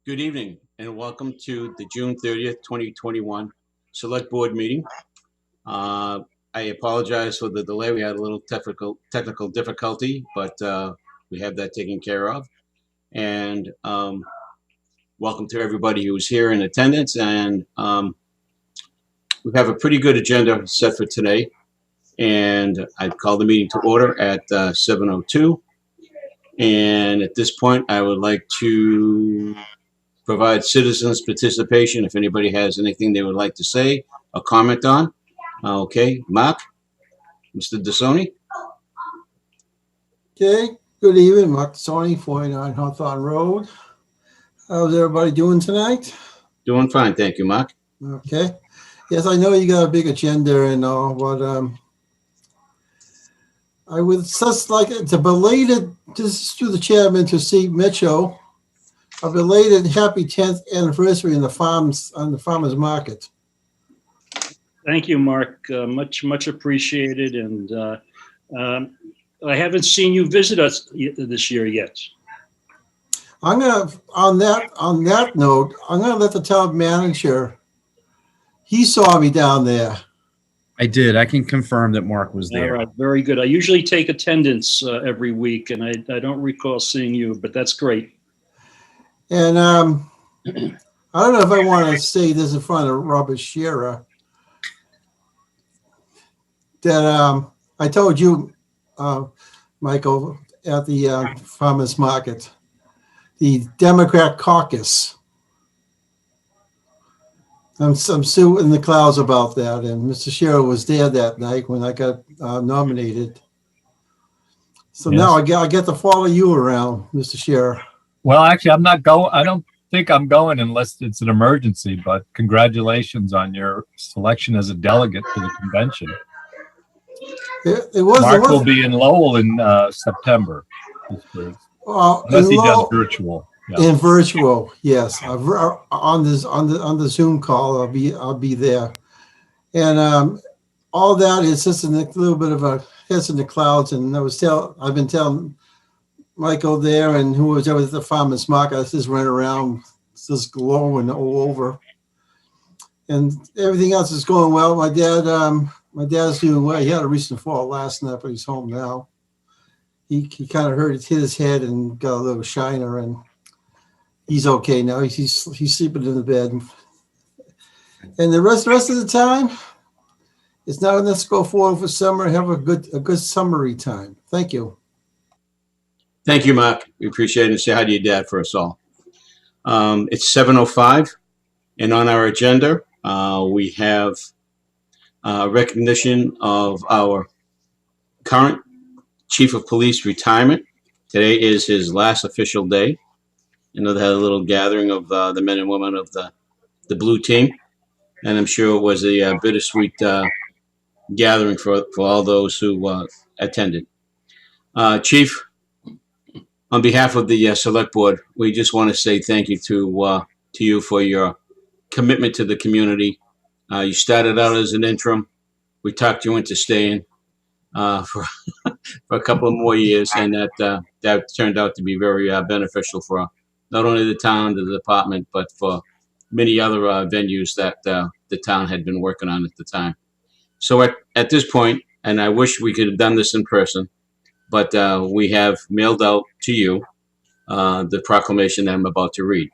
Good evening and welcome to the June 30th, 2021 Select Board meeting. I apologize for the delay. We had a little technical difficulty, but we have that taken care of. And welcome to everybody who's here in attendance. And we have a pretty good agenda set for today. And I've called the meeting to order at 7:02. And at this point, I would like to provide citizens participation if anybody has anything they would like to say or comment on. Okay, Mark, Mr. DeSoni. Okay, good evening, Mark Sony, 49 Hawthorne Road. How's everybody doing tonight? Doing fine, thank you, Mark. Okay. Yes, I know you got a big agenda and all, but I would just like to belated, just through the chairman to see Mitchell, a belated happy 10th anniversary on the farmers market. Thank you, Mark. Much appreciated. And I haven't seen you visit us this year yet. I'm gonna on that note, I'm gonna let the town manager. He saw me down there. I did. I can confirm that Mark was there. All right, very good. I usually take attendance every week, and I don't recall seeing you, but that's great. And I don't know if I want to say this in front of Robert Shearer, that I told you, Michael, at the farmers market, the Democrat caucus. I'm so in the clouds about that, and Mr. Shearer was there that night when I got nominated. So yes. Now I get to follow you around, Mr. Shearer. Well, actually, I'm not going. I don't think I'm going unless it's an emergency. But congratulations on your selection as a delegate to the convention. Mark will be in Lowell in September. Unless he does virtual. Yeah. In virtual, yes. On the Zoom call, I'll be there, and all that is just a little bit of a heads in the clouds. And I've been telling Michael there and who was over at the farmers market, I just ran around, just glowing all over, and everything else is going well. My dad's doing well. He had a recent fall last night, but he's home now. He kind of hit his head and got a little shiner, and he's okay now. He's sleeping in the bed, and the rest of the time, it's now let's go forward for summer and have a good summery time. Thank you. Thank you, Mark. We appreciate it. And say hi to your dad for us all. It's 7:05, and on our agenda, we have recognition of our current Chief of Police retirement. Today is his last official day. You know, they had a little gathering of the men and women of the blue team, and I'm sure it was a bittersweet gathering for all those who attended. Chief, on behalf of the Select Board, we just want to say thank you to you for your commitment to the community. You started out as an interim. We talked you into staying for a couple of more years, and that turned out to be very beneficial for not only the town, the department, but for many other venues that the town had been working on at the time. So at this point, and I wish we could have done this in person, but we have mailed out to you the proclamation that I'm about to read.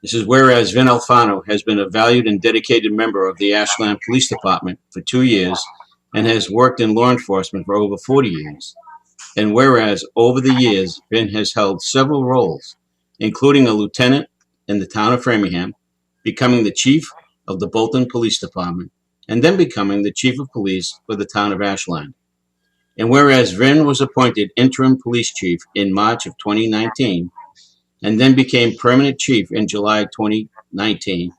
This is whereas Vin Alfano has been a valued and dedicated member of the Ashland Police Department for 2 years and has worked in law enforcement for over 40 years. And whereas over the years, Vin has held several roles, including a lieutenant in the town of Framingham, becoming the chief of the Bolton Police Department, and then becoming the chief of police for the town of Ashland. And whereas Vin was appointed interim police chief in March of 2019, and then became permanent chief in July 2019,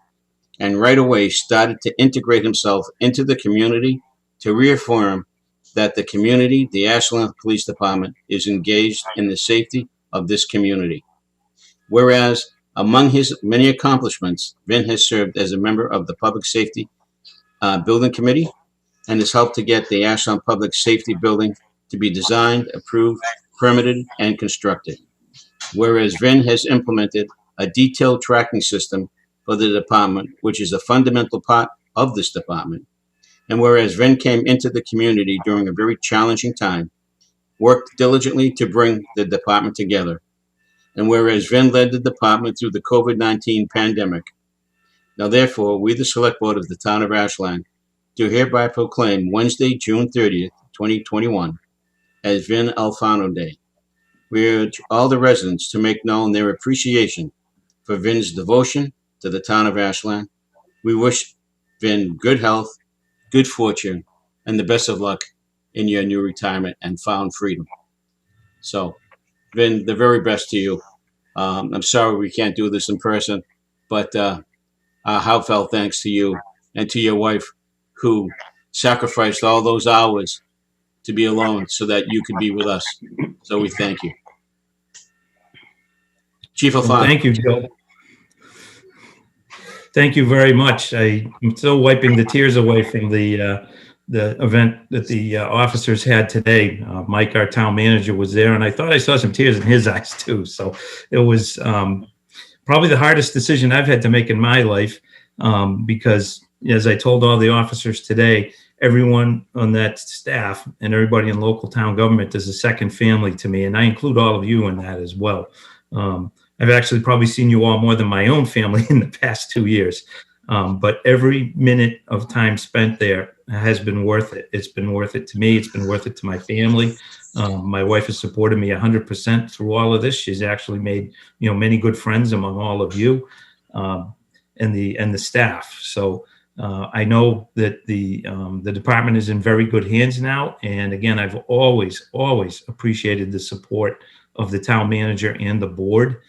and right away started to integrate himself into the community to reaffirm that the community, the Ashland Police Department, is engaged in the safety of this community. Whereas among his many accomplishments, Vin has served as a member of the Public Safety Building Committee and has helped to get the Ashland Public Safety Building to be designed, approved, permitted, and constructed. Whereas Vin has implemented a detailed tracking system for the department, which is a fundamental part of this department. And whereas Vin came into the community during a very challenging time, worked diligently to bring the department together. And whereas Vin led the department through the COVID-19 pandemic, now therefore, we, the Select Board of the Town of Ashland, do hereby proclaim Wednesday, June 30th, 2021, as Vin Alfano Day. We urge all the residents to make known their appreciation for Vin's devotion to the town of Ashland. We wish Vin good health, good fortune, and the best of luck in your new retirement and found freedom. So, Vin, the very best to you. I'm sorry we can't do this in person, but heartfelt thanks to you and to your wife, who sacrificed all those hours to be alone so that you could be with us. So we thank you. Chief Alfano. Thank you, Joe. Thank you very much. I'm still wiping the tears away from the event that the officers had today. Mike, our town manager, was there, and I thought I saw some tears in his eyes too. So it was probably the hardest decision I've had to make in my life, because as I told all the officers today, everyone on that staff and everybody in local town government is a second family to me, and I include all of you in that as well. I've actually probably seen you all more than my own family in the past 2 years. But every minute of time spent there has been worth it. It's been worth it to me. It's been worth it to my family. My wife has supported me 100% through all of this. She's actually made, many good friends among all of you, and the staff. So I know that the department is in very good hands now. And again, I've always appreciated the support of the town manager and the board.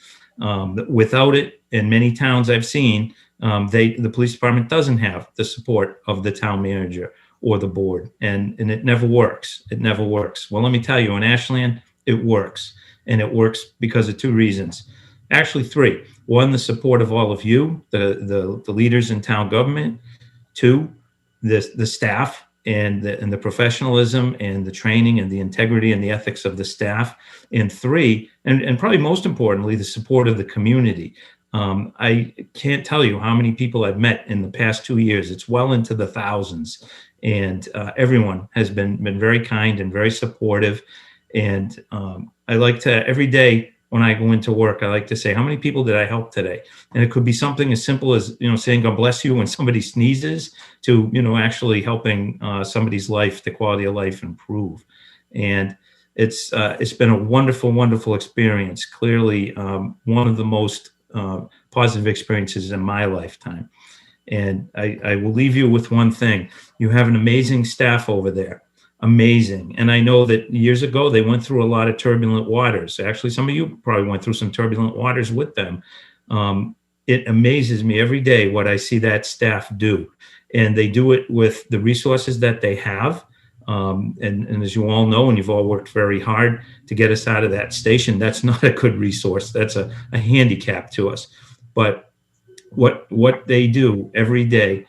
Without it, in many towns I've seen, the police department doesn't have the support of the town manager or the board, and it never works. It never works. Well, let me tell you, in Ashland, it works, and it works because of two reasons. Actually, three. One, the support of all of you, the leaders in town government. Two, the staff and the professionalism and the training and the integrity and the ethics of the staff. And three, and probably most importantly, the support of the community. I can't tell you how many people I've met in the past 2 years. It's well into the thousands, and everyone has been very kind and very supportive. And I like to, every day when I go into work, I like to say, how many people did I help today? And it could be something as simple as, saying God bless you when somebody sneezes, to, actually helping somebody's life, the quality of life improve. And it's been a wonderful, wonderful experience. Clearly, one of the most positive experiences in my lifetime. And I will leave you with one thing. You have an amazing staff over there. Amazing. And I know that years ago, they went through a lot of turbulent waters. Actually, some of you probably went through some turbulent waters with them. It amazes me every day what I see that staff do. And they do it with the resources that they have. And as you all know, and you've all worked very hard to get us out of that station, that's not a good resource. That's a handicap to us. But what they do every day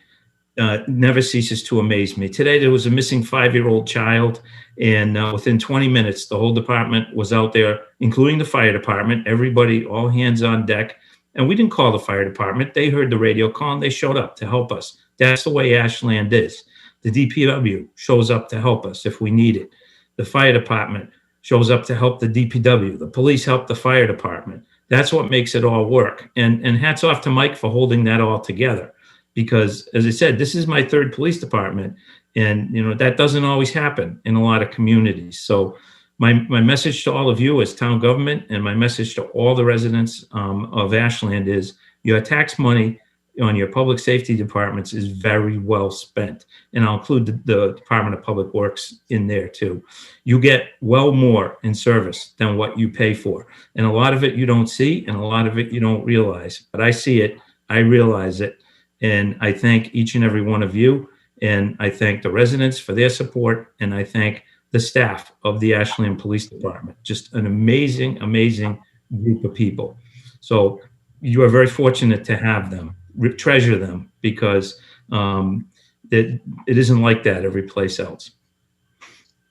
never ceases to amaze me. Today, there was a missing 5-year-old child, and within 20 minutes, the whole department was out there, including the fire department, everybody, all hands on deck. And we didn't call the fire department. They heard the radio call, and they showed up to help us. That's the way Ashland is. The DPW shows up to help us if we need it. The fire department shows up to help the DPW. The police help the fire department. That's what makes it all work. And hats off to Mike for holding that all together. Because, as I said, this is my third police department, and that doesn't always happen in a lot of communities. So my message to all of you as town government, and my message to all the residents of Ashland is, your tax money on your public safety departments is very well spent. And I'll include the Department of Public Works in there too. You get well more in service than what you pay for. And a lot of it you don't see, and a lot of it you don't realize. But I see it, I realize it. And I thank each and every one of you. And I thank the residents for their support. And I thank the staff of the Ashland Police Department. Just an amazing, amazing group of people. So you are very fortunate to have them. Treasure them, because it isn't like that every place else.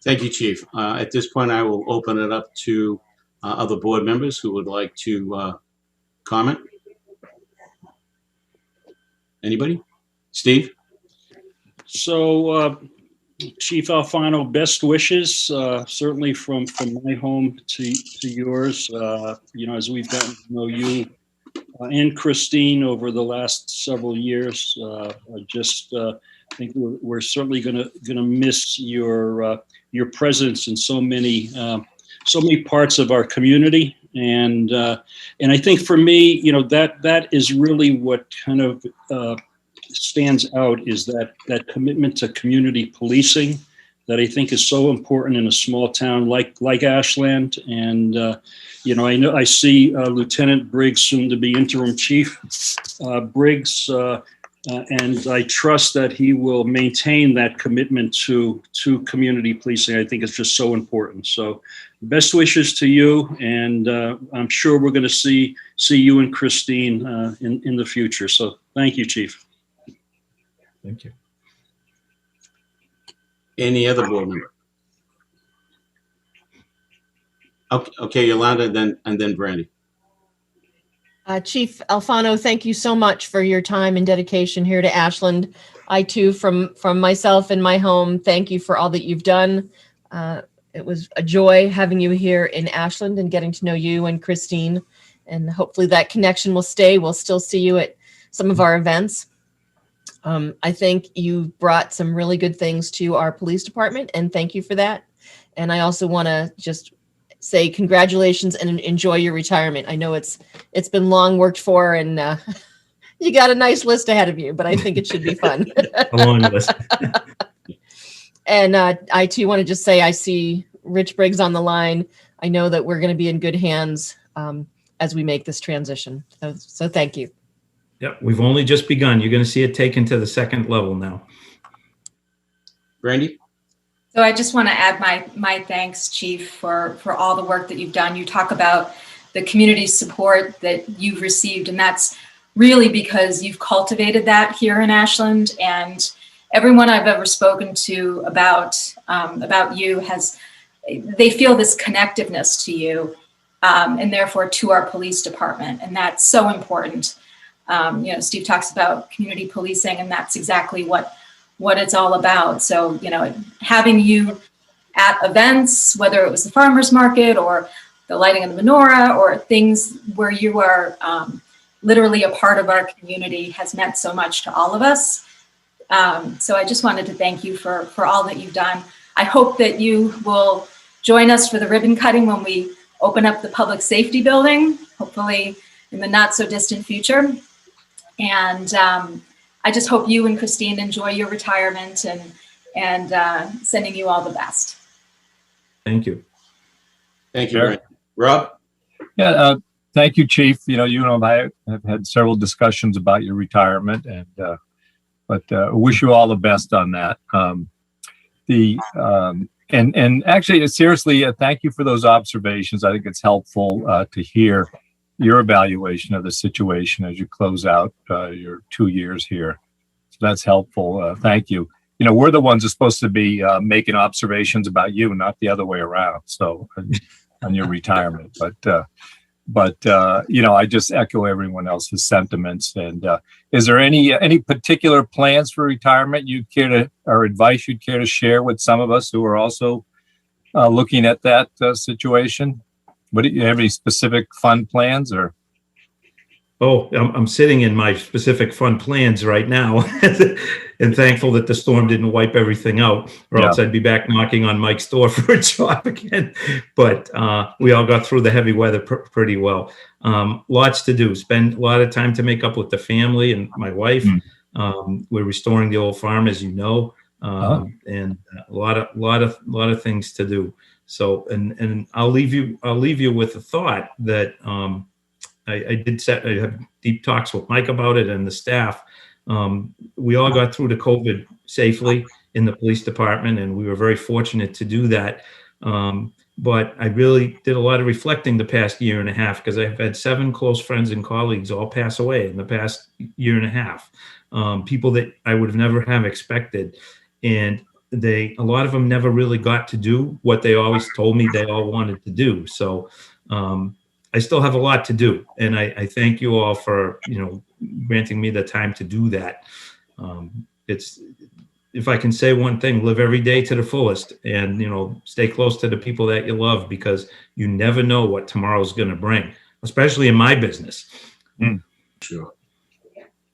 Thank you, Chief. At this point, I will open it up to other board members who would like to comment. Anybody? Steve? So, Chief Alfano, best wishes, certainly from my home to yours. As we've gotten to know you and Christine over the last several years, I think we're certainly gonna miss your presence in so many parts of our community, and I think for me, that is really what kind of stands out, is that commitment to community policing that I think is so important in a small town like Ashland. And I see Lieutenant Briggs, soon to be interim chief Briggs, and I trust that he will maintain that commitment to community policing. I think it's just so important. So best wishes to you, and I'm sure we're going to see you and Christine in the future. So thank you, Chief. Thank you. Any other board member? Okay, Yolanda, and then Brandy. Chief Alfano, thank you so much for your time and dedication here to Ashland. I too, from myself and my home, thank you for all that you've done. It was a joy having you here in Ashland and getting to know you and Christine, and hopefully that connection will stay. We'll still see you at some of our events. I think you brought some really good things to our police department, and thank you for that. And I also want to just say congratulations and enjoy your retirement. I know it's been long worked for, and you got a nice list ahead of you, but I think it should be fun. A long list. And I too want to just say I see Rich Briggs on the line. I know that we're going to be in good hands as we make this transition. So thank you. Yep, we've only just begun. You're going to see it taken to the second level now. Brandy? So I just want to add my thanks, Chief, for all the work that you've done. You talk about the community support that you've received, and that's really because you've cultivated that here in Ashland. And everyone I've ever spoken to about you they feel this connectiveness to you, and therefore to our police department, and that's so important. Steve talks about community policing, and that's exactly what it's all about. So, having you at events, whether it was the farmer's market or the lighting of the menorah or things where you are literally a part of our community, has meant so much to all of us. So I just wanted to thank you for all that you've done. I hope that you will join us for the ribbon cutting when we open up the public safety building, hopefully in the not so distant future. And I just hope you and Christine enjoy your retirement, and sending you all the best. Thank you. Thank you, Brandy. Rob? Yeah, thank you, Chief. You and I have had several discussions about your retirement, but wish you all the best on that. And actually, seriously, thank you for those observations. I think it's helpful to hear your evaluation of the situation as you close out your 2 years here. So that's helpful. Thank you. We're the ones who are supposed to be making observations about you, not the other way around. So on your retirement, but I just echo everyone else's sentiments. And is there any particular plans for retirement or advice you'd care to share with some of us who are also looking at that situation? Do you have any specific fun plans or? Oh, I'm sitting in my specific fun plans right now, and thankful that the storm didn't wipe everything out, or else I'd be back knocking on Mike's door for a job again. But we all got through the heavy weather pretty well. Lots to do. Spend a lot of time to make up with the family and my wife. We're restoring the old farm, as you know, and a lot of things to do. So, and I'll leave you with a thought that I have deep talks with Mike about it and the staff. We all got through the COVID safely in the police department, and we were very fortunate to do that. But I really did a lot of reflecting the past year and a half, because I've had 7 close friends and colleagues all pass away in the past year and a half. People that I would have never have expected. And a lot of them never really got to do what they always told me they all wanted to do. So I still have a lot to do, and I thank you all for granting me the time to do that. It's, if I can say one thing, live every day to the fullest, and, stay close to the people that you love, because you never know what tomorrow's going to bring, especially in my business. Sure.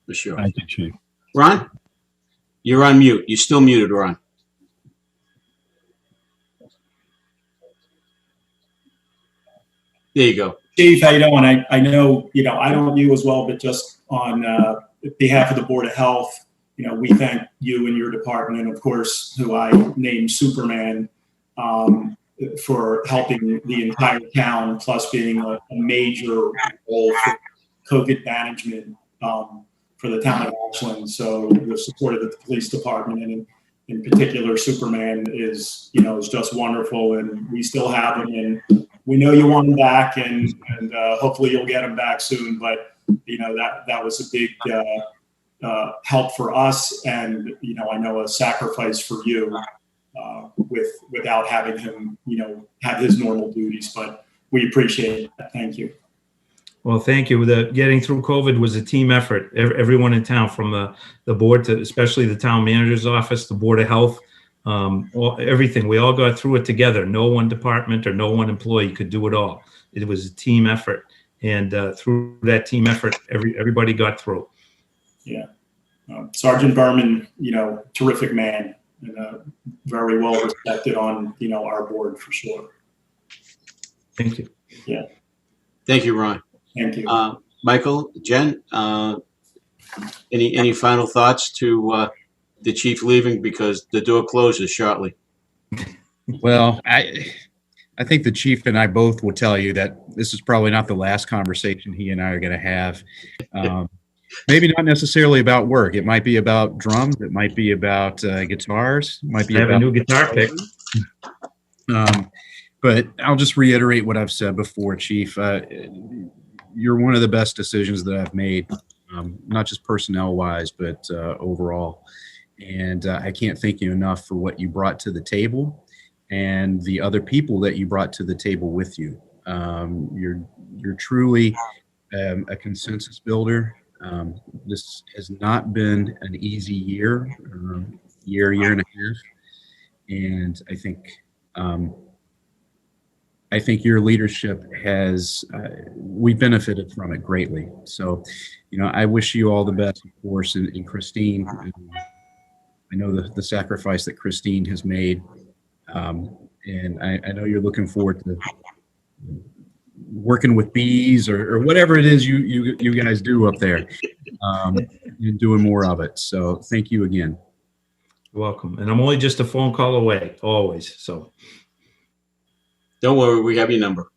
For sure. Thank you, Chief. Ron, you're on mute. You're still muted, Ron. There you go. Chief, how you doing? I know, I don't know you as well, but just on behalf of the Board of Health, we thank you and your department, and of course, who I named Superman, for helping the entire town, plus being a major role for COVID management for the town of Ashland. So the support of the police department, and in particular, Superman is just wonderful, and we still have him, and we know you want him back, and hopefully you'll get him back soon. But that was a big help for us, and I know a sacrifice for you without having him have his normal duties. But we appreciate that. Thank you. Well, thank you. Getting through COVID was a team effort. Everyone in town, from the board to especially the town manager's office, the Board of Health, everything. We all got through it together. No one department or no one employee could do it all. It was a team effort, and through that team effort, everybody got through. Yeah, Sergeant Berman, terrific man, and very well respected on our board for sure. Thank you. Yeah. Thank you, Ron. Thank you. Michael, Jen, any final thoughts to the chief leaving, because the door closes shortly? Well, I think the chief and I both will tell you that this is probably not the last conversation he and I are going to have. Maybe not necessarily about work. It might be about drums. It might be about guitars. It might be about a new guitar pick. But I'll just reiterate what I've said before, Chief. You're one of the best decisions that I've made, not just personnel-wise, but overall. And I can't thank you enough for what you brought to the table and the other people that you brought to the table with you. You're truly a consensus builder. This has not been an easy year and a half. And I think your leadership has, we benefited from it greatly. So, I wish you all the best, of course, and Christine. I know the sacrifice that Christine has made. And I know you're looking forward to working with bees or whatever it is you guys do up there. You're doing more of it. So thank you again. You're welcome. And I'm only just a phone call away, always. So don't worry, we have your number.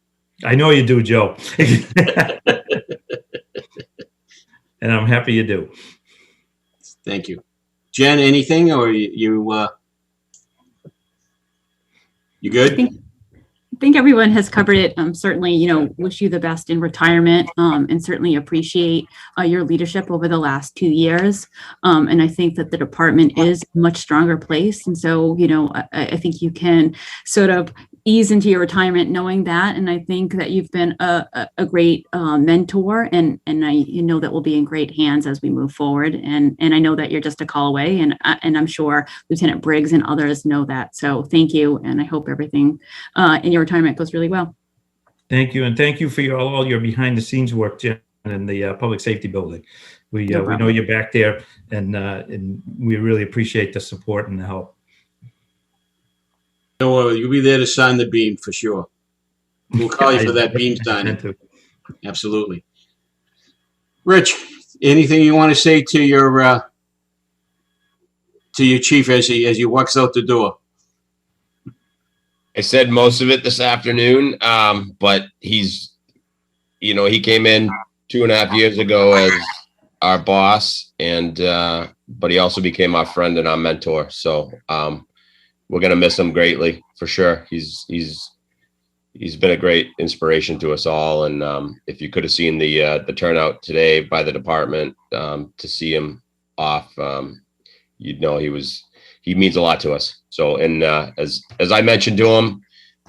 I know you do, Joe. And I'm happy you do. Thank you. Jen, anything, or you good? I think everyone has covered it. Certainly, wish you the best in retirement, and certainly appreciate your leadership over the last 2 years. And I think that the department is a much stronger place. And so, I think you can sort of ease into your retirement knowing that. And I think that you've been a great mentor, and I know that we'll be in great hands as we move forward. And I know that you're just a call away, and I'm sure Lieutenant Briggs and others know that. So thank you, and I hope everything in your retirement goes really well. Thank you, and thank you for all your behind the scenes work, Jen, in the public safety building. We know you're back there, and we really appreciate the support and the help. Don't worry, you'll be there to sign the beam for sure. We'll call you for that beam signing. Absolutely. Rich, anything you want to say to your chief as he walks out the door? I said most of it this afternoon, but he's, he came in 2.5 years ago as our boss, and but he also became our friend and our mentor. So we're gonna miss him greatly for sure. He's been a great inspiration to us all, and if you could have seen the turnout today by the department to see him off, you'd know he means a lot to us. So, and as I mentioned to him,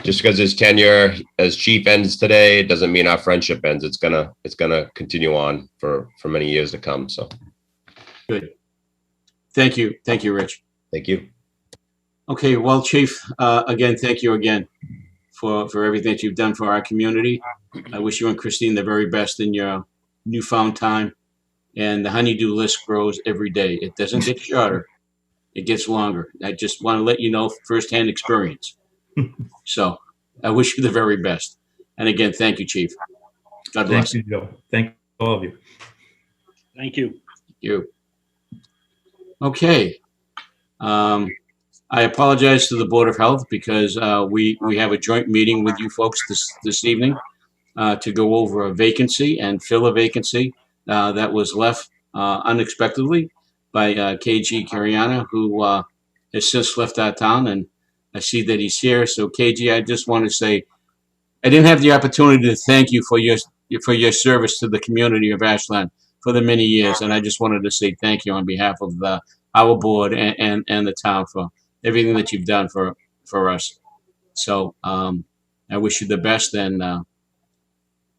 just because his tenure as chief ends today, it doesn't mean our friendship ends. It's gonna continue on for many years to come. So Good. Thank you. Thank you, Rich. thank you. Okay, well, Chief, again, thank you again for everything that you've done for our community. I wish you and Christine the very best in your newfound time. And the honeydew list grows every day. It doesn't get shorter. It gets longer. I just want to let you know firsthand experience. So I wish you the very best. And again, thank you, Chief. God bless. Thank you, Joe. Thank all of you. Thank you. You. Okay. I apologize to the Board of Health because we have a joint meeting with you folks this evening to go over a vacancy and fill a vacancy that was left unexpectedly by KG Cariana, who has since left our town, and I see that he's here. So KG, I just want to say I didn't have the opportunity to thank you for your service to the community of Ashland for the many years, and I just wanted to say thank you on behalf of our board and the town for everything that you've done for us. So I wish you the best and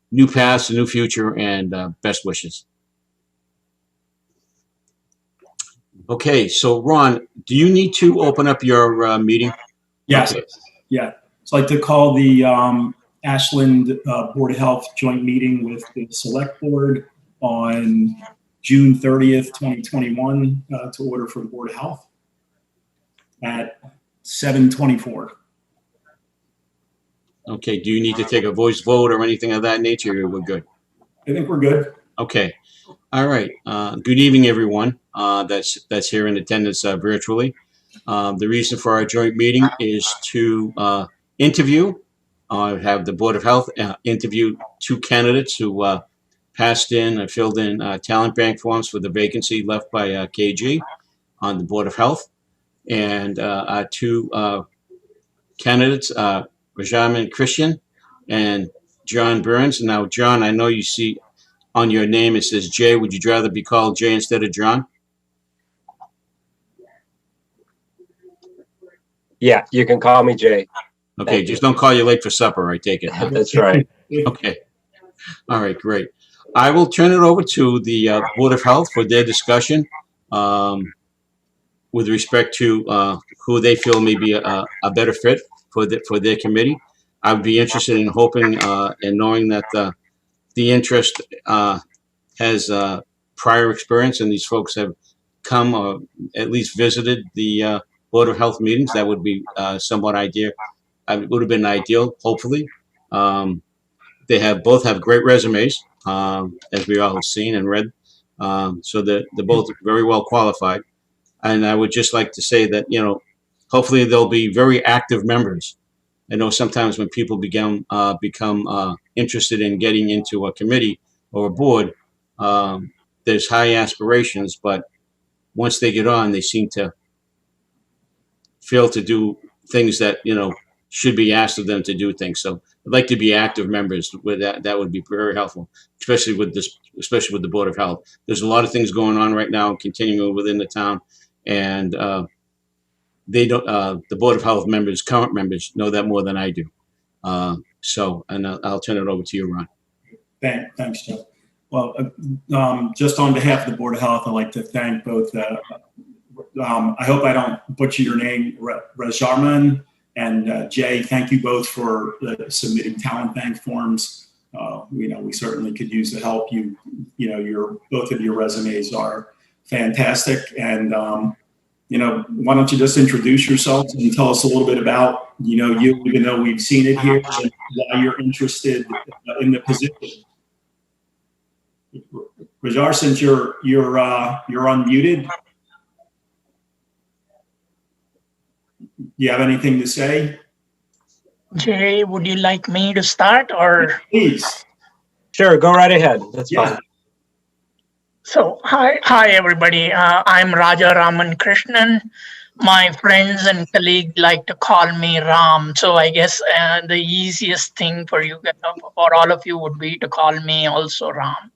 new paths, a new future, and best wishes. Okay, so Ron, do you need to open up your meeting? Yes. Okay. Yeah. So I'd like to call the Ashland Board of Health joint meeting with the Select Board on June 30th, 2021 to order for the Board of Health at 7:24. Okay, do you need to take a voice vote or anything of that nature? We're good. I think we're good. Okay. All right. Good evening, everyone that's here in attendance virtually. The reason for our joint meeting is to interview, have the Board of Health interview two candidates who passed in and filled in talent bank forms for the vacancy left by KG on the Board of Health. And our two candidates, Rajaman Christian and John Burns. Now, John, I know you see on your name it says Jay. Would you rather be called Jay instead of John? Yeah, you can call me Jay. Okay, Thank just you. don't call you late for supper, I take it. That's right. Okay. All right, great. I will turn it over to the Board of Health for their discussion with respect to who they feel may be a better fit for their committee. I would be interested in hoping and knowing that the interest has prior experience and these folks have come or at least visited the Board of Health meetings. That would be somewhat ideal. It would have been ideal, hopefully. They both have great resumes, as we all have seen and read. So they're both very well qualified. And I would just like to say that, hopefully they'll be very active members. I know sometimes when people become interested in getting into a committee or a board, there's high aspirations, but once they get on, they seem to fail to do things that, should be asked of them to do things. So I'd like to be active members with that. That would be very helpful, especially with the Board of Health. There's a lot of things going on right now, continuing within the town, and they don't. The Board of Health members, current members, know that more than I do. And I'll turn it over to you, Ron. Thanks, Joe. Well, just on behalf of the Board of Health, I'd like to thank both. I hope I don't butcher your name, Rajarman and Jay. Thank you both for submitting talent bank forms. We certainly could use the help. Both of your resumes are fantastic. And why don't you just introduce yourselves and tell us a little bit about you, even though we've seen it here, and why you're interested in the position. Rajar, since you're unmuted, you have anything to say? Jay, would you like me to start or? Please. Sure, go right ahead. That's fine. So, hi everybody. I'm Raja Raman Krishnan. My friends and colleagues like to call me Ram. So I guess the easiest thing for all of you would be to call me also Ram.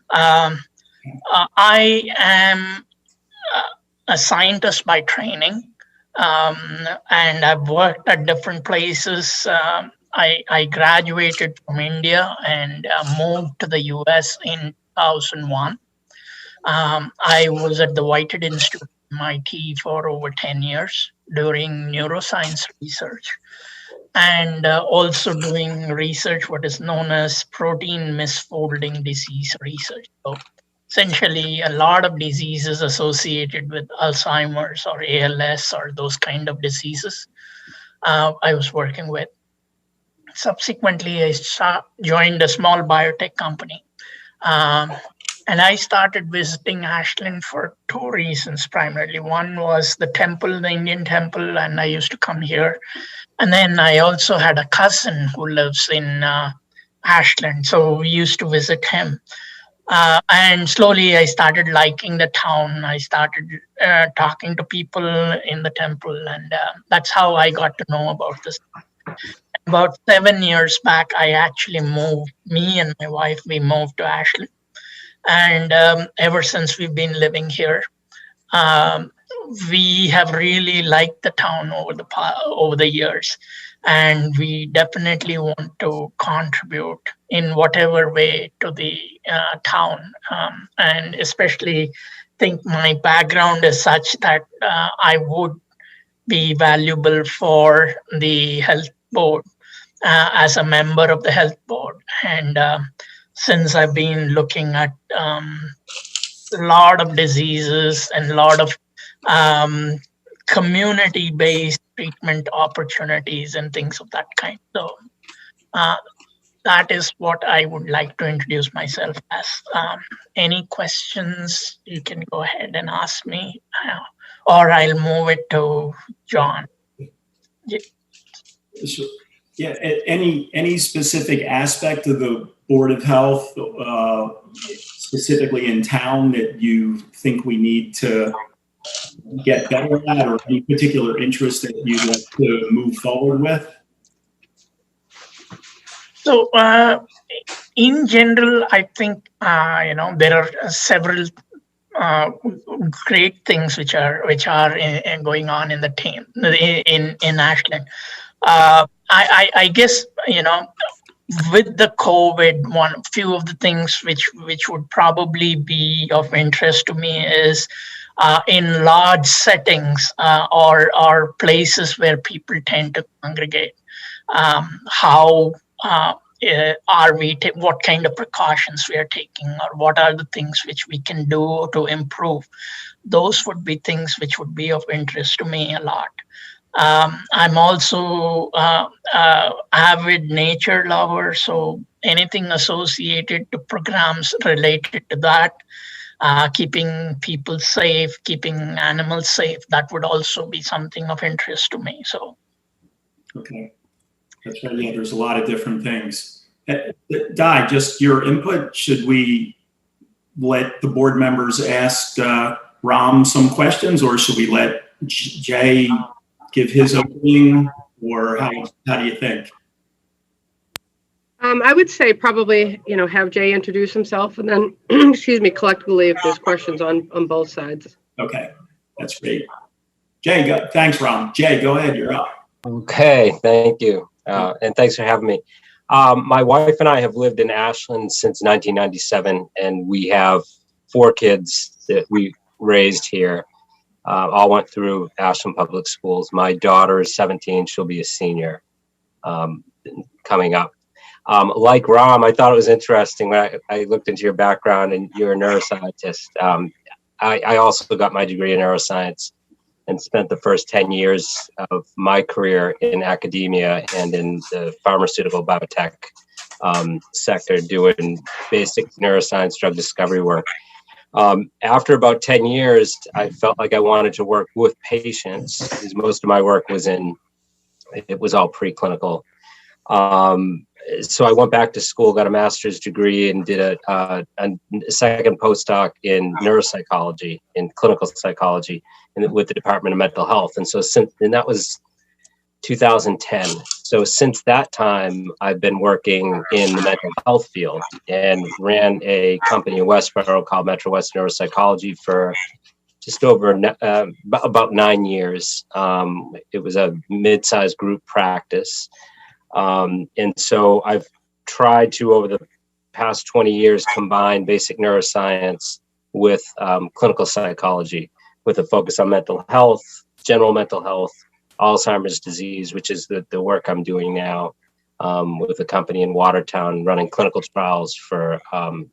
I am a scientist by training. and I've worked at different places. I graduated from India and moved to the US in 2001. I was at the Whitehead Institute, MIT, for over 10 years doing neuroscience research and also doing research, what is known as protein misfolding disease research. So essentially, a lot of diseases associated with Alzheimer's or ALS or those kind of diseases I was working with. Subsequently, I joined a small biotech company. And I started visiting Ashland for two reasons primarily. One was the temple, the Indian temple, and I used to come here. And then I also had a cousin who lives in Ashland, so we used to visit him. And slowly I started liking the town. I started talking to people in the temple, and that's how I got to know about this. About 7 years back, I actually moved, me and my wife, we moved to Ashland. And ever since we've been living here, we have really liked the town over the years, and we definitely want to contribute in whatever way to the town, and especially think my background is such that I would be valuable for the health board as a member of the health board. And since I've been looking at a lot of diseases and a lot of community-based treatment opportunities and things of that kind. So that is what I would like to introduce myself as. Any questions, you can go ahead and ask me, or I'll move it to John. Yeah, any specific aspect of the Board of Health, specifically in town, that you think we need to get better at, or any particular interest that you'd like to move forward with? So, in general, I think there are several great things which are going on in the team in Ashland. I guess with the COVID, few of the things which would probably be of interest to me is in large settings or places where people tend to congregate. How are we? What kind of precautions we are taking, or what are the things which we can do to improve? Those would be things which would be of interest to me a lot. I'm also avid nature lover, so anything associated to programs related to that, keeping people safe, keeping animals safe, that would also be something of interest to me. So, okay, that's right. Yeah, there's a lot of different things. Di, just your input. Should we let the board members ask Ram some questions, or should we let Jay give his opening, or how do you think? I would say probably, have Jay introduce himself, and then, excuse me, collectively, if there's questions on both sides. Okay, that's great. Jay, thanks, Ram. Jay, go ahead, you're up. Okay, thank you. And thanks for having me. My wife and I have lived in Ashland since 1997, and we have 4 kids that we raised here. All went through Ashland Public Schools. My daughter is 17. She'll be a senior coming up. Like Ram, I thought it was interesting when I looked into your background, and you're a neuroscientist. I also got my degree in neuroscience and spent the first 10 years of my career in academia and in the pharmaceutical biotech sector doing basic neuroscience drug discovery work. After about 10 years, I felt like I wanted to work with patients, because most of my work was all preclinical. So I went back to school, got a master's degree, and did a second postdoc in neuropsychology, in clinical psychology, with the Department of Mental Health. And so that was 2010. So since that time, I've been working in the mental health field and ran a company in Westboro called Metro West Neuropsychology for just over about 9 years. It was a mid-sized group practice. And so I've tried to, over the past 20 years, combine basic neuroscience with clinical psychology, with a focus on mental health, general mental health, Alzheimer's disease, which is the work I'm doing now with a company in Watertown running clinical trials for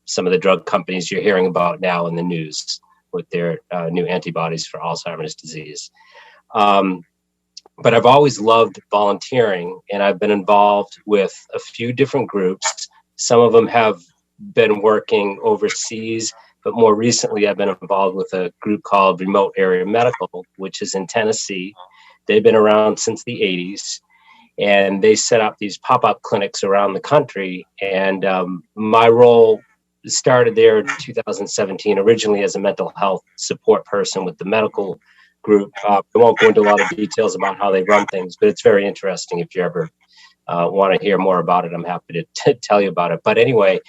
some of the drug companies you're hearing about now in the news with their new antibodies for Alzheimer's disease. But I've always loved volunteering, and I've been involved with a few different groups. Some of them have been working overseas, but more recently I've been involved with a group called Remote Area Medical, which is in Tennessee. They've been around since the 80s, and they set up these pop-up clinics around the country. And my role started there in 2017, originally as a mental health support person with the medical group. I won't go into a lot of details about how they run things, but it's very interesting. If you ever want to hear more about it, I'm happy to tell you about it. But anyway,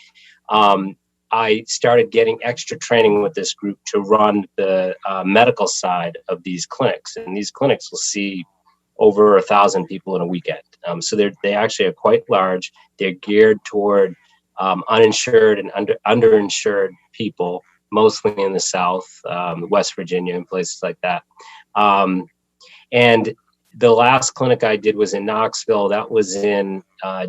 I started getting extra training with this group to run the medical side of these clinics. And these clinics will see over 1,000 people in a weekend. So they actually are quite large. They're geared toward uninsured and underinsured people, mostly in the South, West Virginia and places like that. And the last clinic I did was in Knoxville. That was in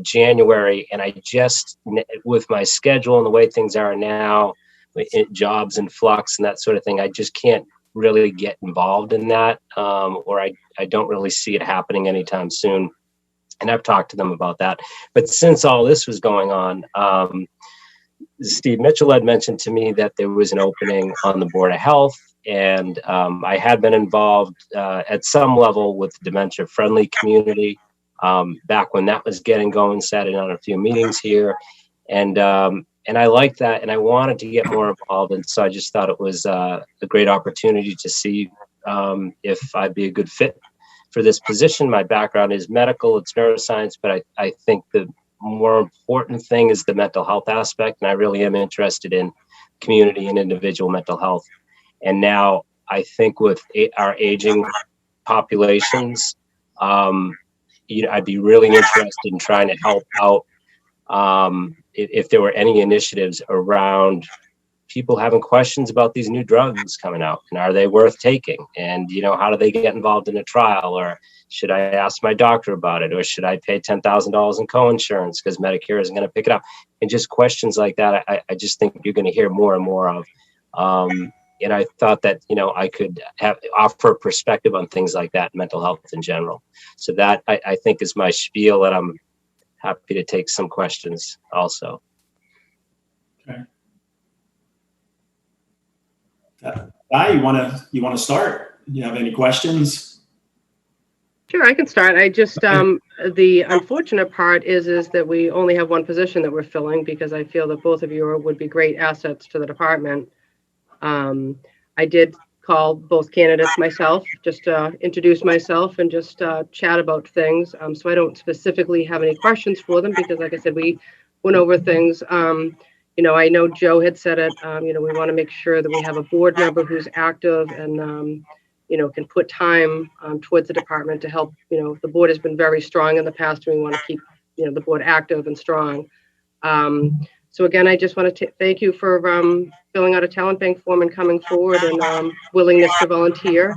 January. And I just, with my schedule and the way things are now, jobs in flux and that sort of thing, I just can't really get involved in that, or I don't really see it happening anytime soon. And I've talked to them about that. But since all this was going on, Steve Mitchell had mentioned to me that there was an opening on the Board of Health. And I had been involved at some level with the dementia-friendly community back when that was getting going, sat in on a few meetings here. And I liked that, and I wanted to get more involved. And so I just thought it was a great opportunity to see if I'd be a good fit for this position. My background is medical, it's neuroscience, but I think the more important thing is the mental health aspect. And I really am interested in community and individual mental health. And now I think with our aging populations, I'd be really interested in trying to help out if there were any initiatives around people having questions about these new drugs coming out, and are they worth taking? And, how do they get involved in a trial? Or should I ask my doctor about it? Or should I pay $10,000 in coinsurance because Medicare isn't going to pick it up? And just questions like that, I just think you're going to hear more and more of. And I thought that, I could offer a perspective on things like that, mental health in general. So that I think is my spiel, and I'm happy to take some questions also. Okay. Guy, you want to start? You have any questions? Sure, I can start. I just, the unfortunate part is that we only have one position that we're filling, because I feel that both of you would be great assets to the department. I did call both candidates myself, just to introduce myself and just chat about things. So I don't specifically have any questions for them, because like I said, we went over things. I know Joe had said it, we want to make sure that we have a board member who's active and, can put time towards the department to help. The board has been very strong in the past, and we want to keep, the board active and strong. So again, I just want to thank you for filling out a talent bank form and coming forward, and willingness to volunteer.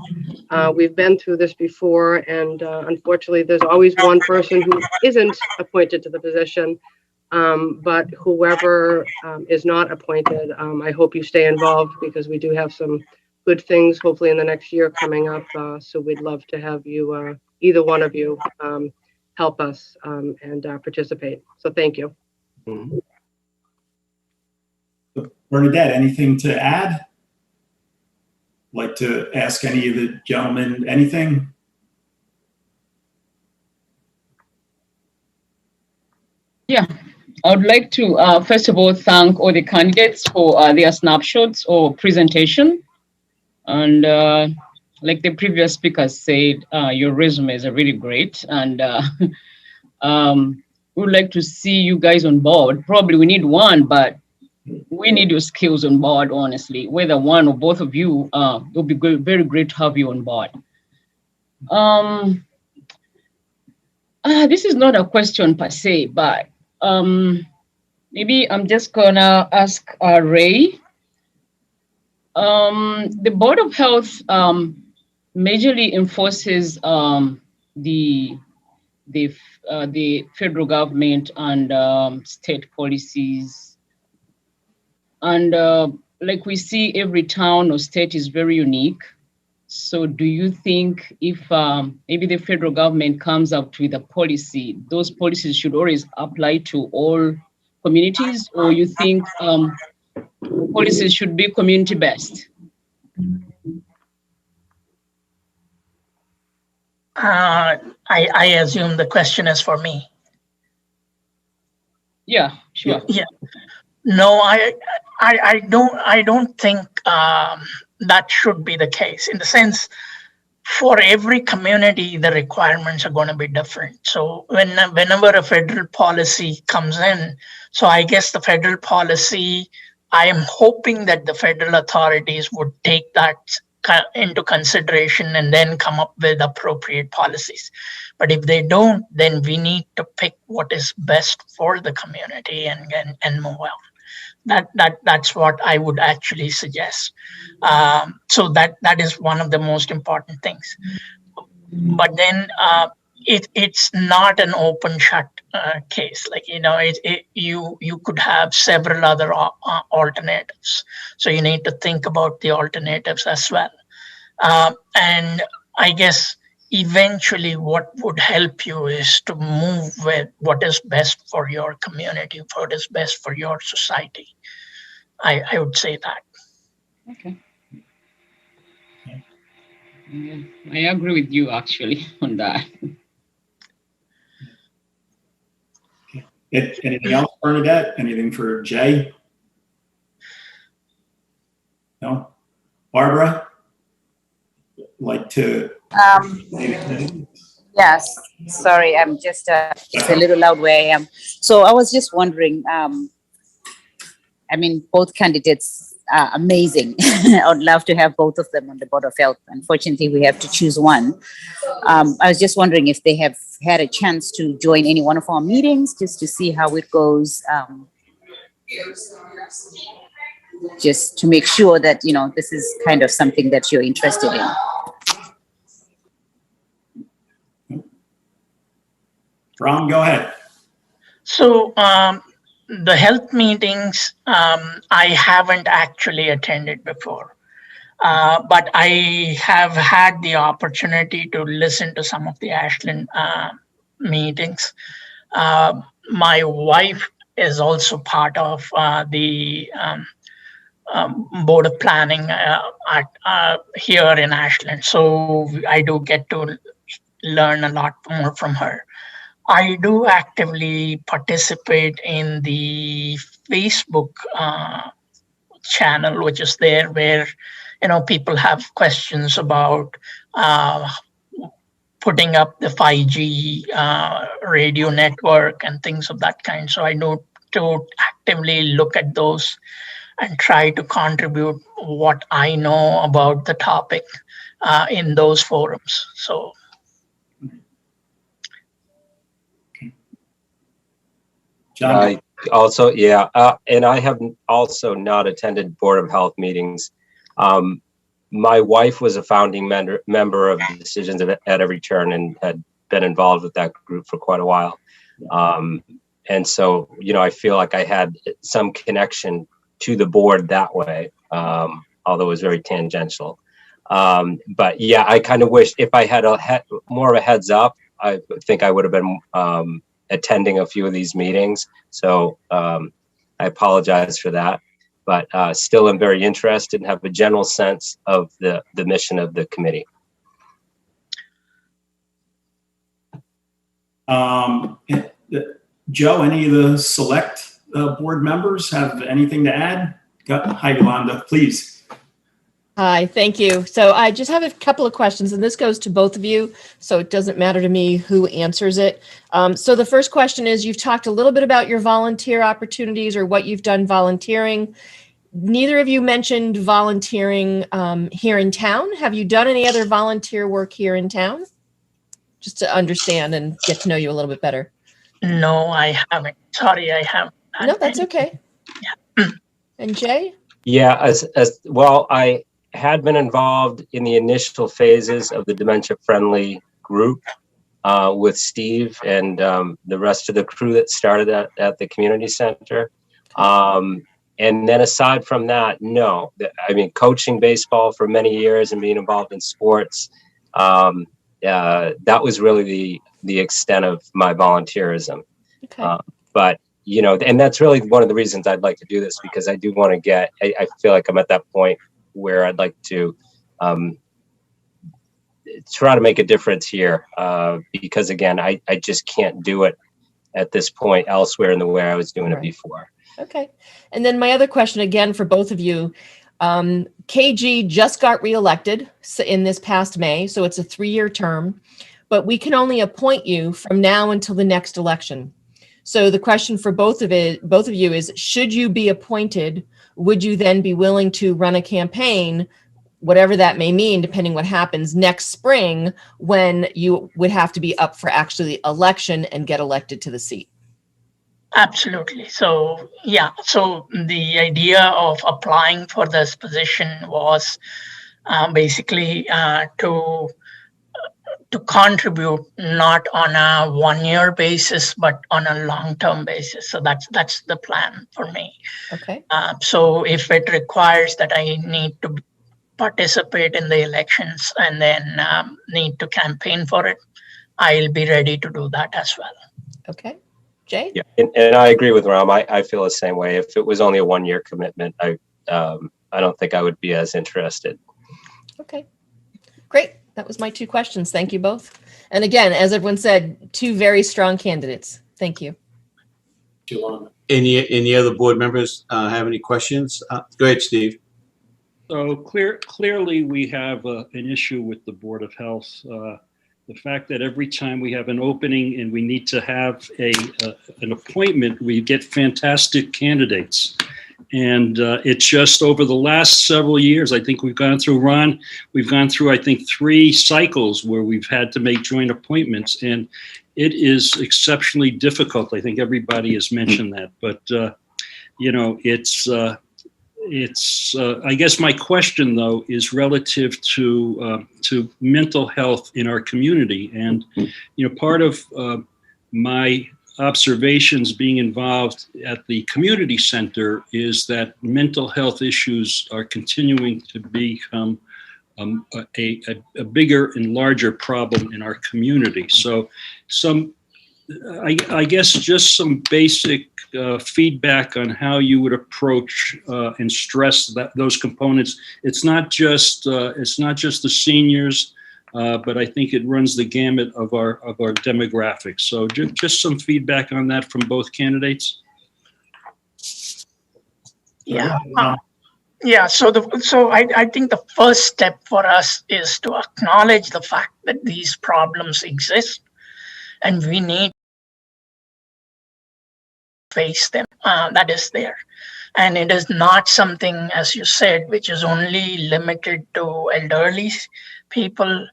We've been through this before, and unfortunately, there's always one person who isn't appointed to the position. But whoever is not appointed, I hope you stay involved, because we do have some good things, hopefully in the next year coming up. So we'd love to have you, either one of you, help us and participate. So thank you. Mm-hmm. Bernadette, anything to add? Like to ask any of the gentlemen anything? Yeah, I would like to first of all thank all the candidates for their snapshots or presentation. And like the previous speaker said, your resumes are really great, and we would like to see you guys on board. Probably we need one, but we need your skills on board, honestly. Whether one or both of you, it would be good, very great to have you on board. This is not a question per se, but maybe I'm just gonna ask Ray. The Board of Health majorly enforces the federal government and state policies, and like we see, every town or state is very unique. So do you think if maybe the federal government comes up with a policy, those policies should always apply to all communities, or you think policies should be community-based? I assume the question is for me. Yeah, sure. Yeah. No, I don't think that should be the case, in the sense, for every community, the requirements are going to be different. So whenever a federal policy comes in, so I guess the federal policy, I am hoping that the federal authorities would take that into consideration and then come up with appropriate policies. But if they don't, then we need to pick what is best for the community and move on. That's what I would actually suggest. So that is one of the most important things. But then it's not an open shut case. Like, you could have several other alternatives. So you need to think about the alternatives as well. And I guess eventually what would help you is to move with what is best for your community, what is best for your society. I would say that. Okay. Yeah, I agree with you actually on that. Anything else, Bernadette? Anything for Jay? No? Barbara? Like to? Yes, sorry, I'm just, it's a little loud where I am. So I was just wondering, I mean, both candidates are amazing. I would love to have both of them on the Board of Health. Unfortunately, we have to choose one. I was just wondering if they have had a chance to join any one of our meetings just to see how it goes. Just to make sure that, this is kind of something that you're interested in. Ram, go ahead. So the health meetings, I haven't actually attended before, but I have had the opportunity to listen to some of the Ashland meetings. My wife is also part of the Board of Planning here in Ashland, so I do get to learn a lot more from her. I do actively participate in the Facebook channel, which is there, where people have questions about putting up the 5G radio network and things of that kind. So I know to actively look at those and try to contribute what I know about the topic in those forums. So. I also, and I have also not attended Board of Health meetings. My wife was a founding member of Decisions at Every Turn and had been involved with that group for quite a while. And so, I feel like I had some connection to the board that way, although it was very tangential. But yeah, I kind of wish if I had more of a heads up, I think I would have been attending a few of these meetings. So I apologize for that, but still am very interested and have a general sense of the mission of the committee. Joe, any of the select board members have anything to add? Hi, Yolanda, please. Hi, thank you. So I just have a couple of questions, and this goes to both of you, so it doesn't matter to me who answers it. So the first question is, you've talked a little bit about your volunteer opportunities or what you've done volunteering. Neither of you mentioned volunteering here in town. Have you done any other volunteer work here in town? Just to understand and get to know you a little bit better. No, I haven't. Sorry, I haven't. No, that's okay. And Jay? Yeah, as well, I had been involved in the initial phases of the dementia-friendly group with Steve and the rest of the crew that started at the community center. And then aside from that, no. I mean, coaching baseball for many years and being involved in sports, that was really the extent of my volunteerism. Okay. But you know, and that's really one of the reasons I'd like to do this, because I do want to get, I feel like I'm at that point where I'd like to try to make a difference here. Because again, I just can't do it at this point elsewhere in the way I was doing it before. Okay. And then my other question again for both of you, KG just got reelected in this past May, so it's a 3-year term, but we can only appoint you from now until the next election. So the question for both of you is, should you be appointed, would you then be willing to run a campaign, whatever that may mean, depending what happens next spring, when you would have to be up for actually election and get elected to the seat? Absolutely. So, yeah. So the idea of applying for this position was basically to contribute not on a 1-year basis, but on a long-term basis. So that's the plan for me. Okay. So if it requires that I need to participate in the elections and then need to campaign for it, I'll be ready to do that as well. Okay. Jay? Yeah, and I agree with Ram. I feel the same way. If it was only a 1-year commitment, I don't think I would be as interested. Okay, great. That was my 2 questions. Thank you both. And again, as everyone said, 2 very strong candidates. Thank you. Any other board members have any questions? Go ahead, Steve. So clearly we have an issue with the Board of Health. The fact that every time we have an opening and we need to have an appointment, we get fantastic candidates. And it's just over the last several years, I think we've gone through, Ron, I think 3 cycles where we've had to make joint appointments, and it is exceptionally difficult. I think everybody has mentioned that, but you know, it's I guess my question though is relative to mental health in our community. And, you know, part of my observations being involved at the community center is that mental health issues are continuing to become a bigger and larger problem in our community. So I guess just some basic feedback on how you would approach and stress those components. It's not just the seniors, but I think it runs the gamut of our demographics. So just some feedback on that from both candidates. Yeah. Yeah. So I think the first step for us is to acknowledge the fact that these problems exist, and we need to face them. That is there. And it is not something, as you said, which is only limited to elderly people.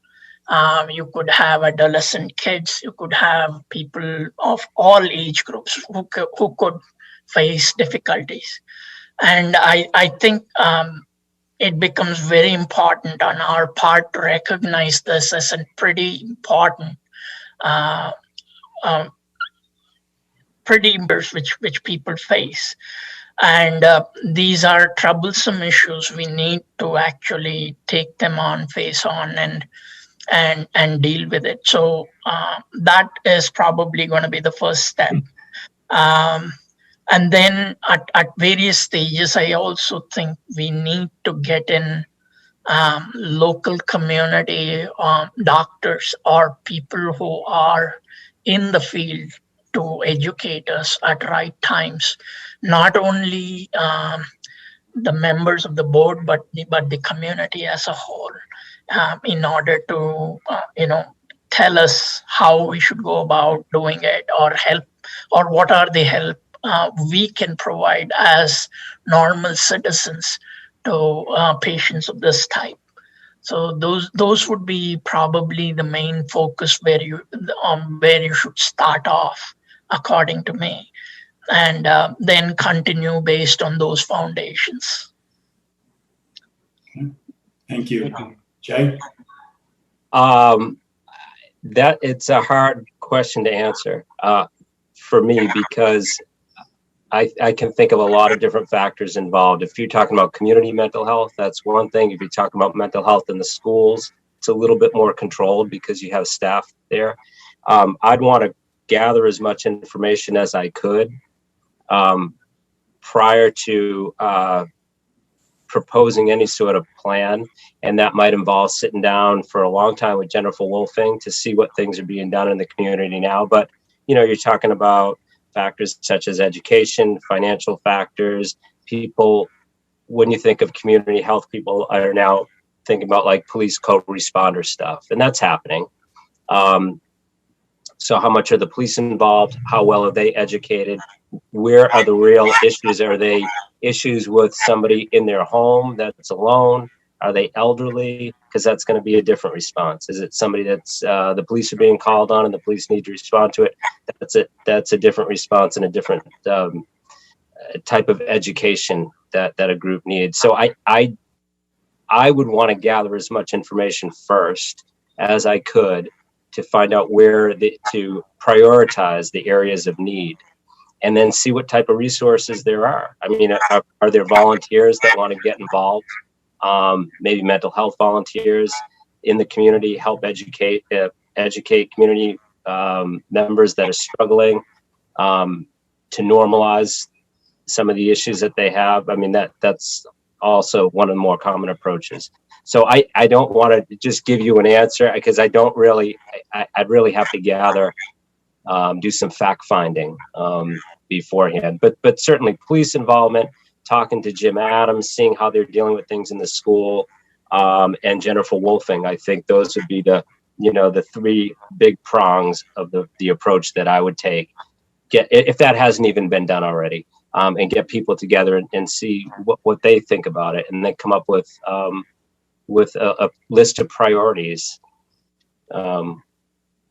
You could have adolescent kids, you could have people of all age groups who could face difficulties. And I think it becomes very important on our part to recognize this as a pretty important which people face. And these are troublesome issues. We need to actually take them on, face on, and deal with it. So that is probably going to be the first step. And then at various stages, I also think we need to get in local community doctors or people who are in the field to educate us at right times, not only the members of the board, but the community as a whole, in order to, tell us how we should go about doing it, or help, or what are the help we can provide as normal citizens to patients of this type. So those would be probably the main focus where you should start off, according to me, and then continue based on those foundations. Thank you. Jay? That it's a hard question to answer for me, because I can think of a lot of different factors involved. If you're talking about community mental health, that's one thing. If you're talking about mental health in the schools, it's a little bit more controlled because you have staff there. I'd want to gather as much information as I could prior to proposing any sort of plan. And that might involve sitting down for a long time with Jennifer Wolfing to see what things are being done in the community now. But, you're talking about factors such as education, financial factors. People, when you think of community health, people are now thinking about like police co-responder stuff, and that's happening. So how much are the police involved? How well are they educated? Where are the real issues? Are they issues with somebody in their home that's alone? Are they elderly? Because that's going to be a different response. Is it somebody that's the police are being called on and the police need to respond to it? That's a different response and a different type of education that a group needs. So I would want to gather as much information first as I could to find out where to prioritize the areas of need, and then see what type of resources there are. I mean, are there volunteers that want to get involved? Maybe mental health volunteers in the community, help educate community members that are struggling to normalize some of the issues that they have. I mean, that's also one of the more common approaches. So I don't want to just give you an answer, because I don't really, I'd really have to gather, do some fact finding beforehand, but certainly police involvement, talking to Jim Adams, seeing how they're dealing with things in the school, and Jennifer Wolfing. I think those would be the three big prongs of the approach that I would take. If that hasn't even been done already, and get people together and see what they think about it, and then come up with a list of priorities.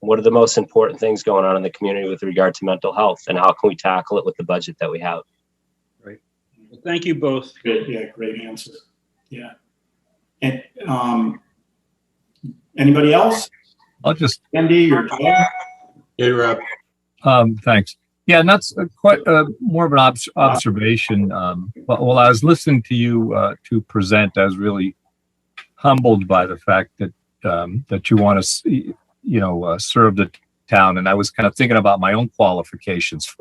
What are the most important things going on in the community with regard to mental health, and how can we tackle it with the budget that we have? Right. Well, thank you both. Good. Yeah, great answer. Yeah. And anybody else? I'll just Andy or Joe? Hey, Rob. Thanks. Yeah, and that's quite more of an observation. While I was listening to you to present, I was really humbled by the fact that that you want to, serve the town, and I was kind of thinking about my own qualifications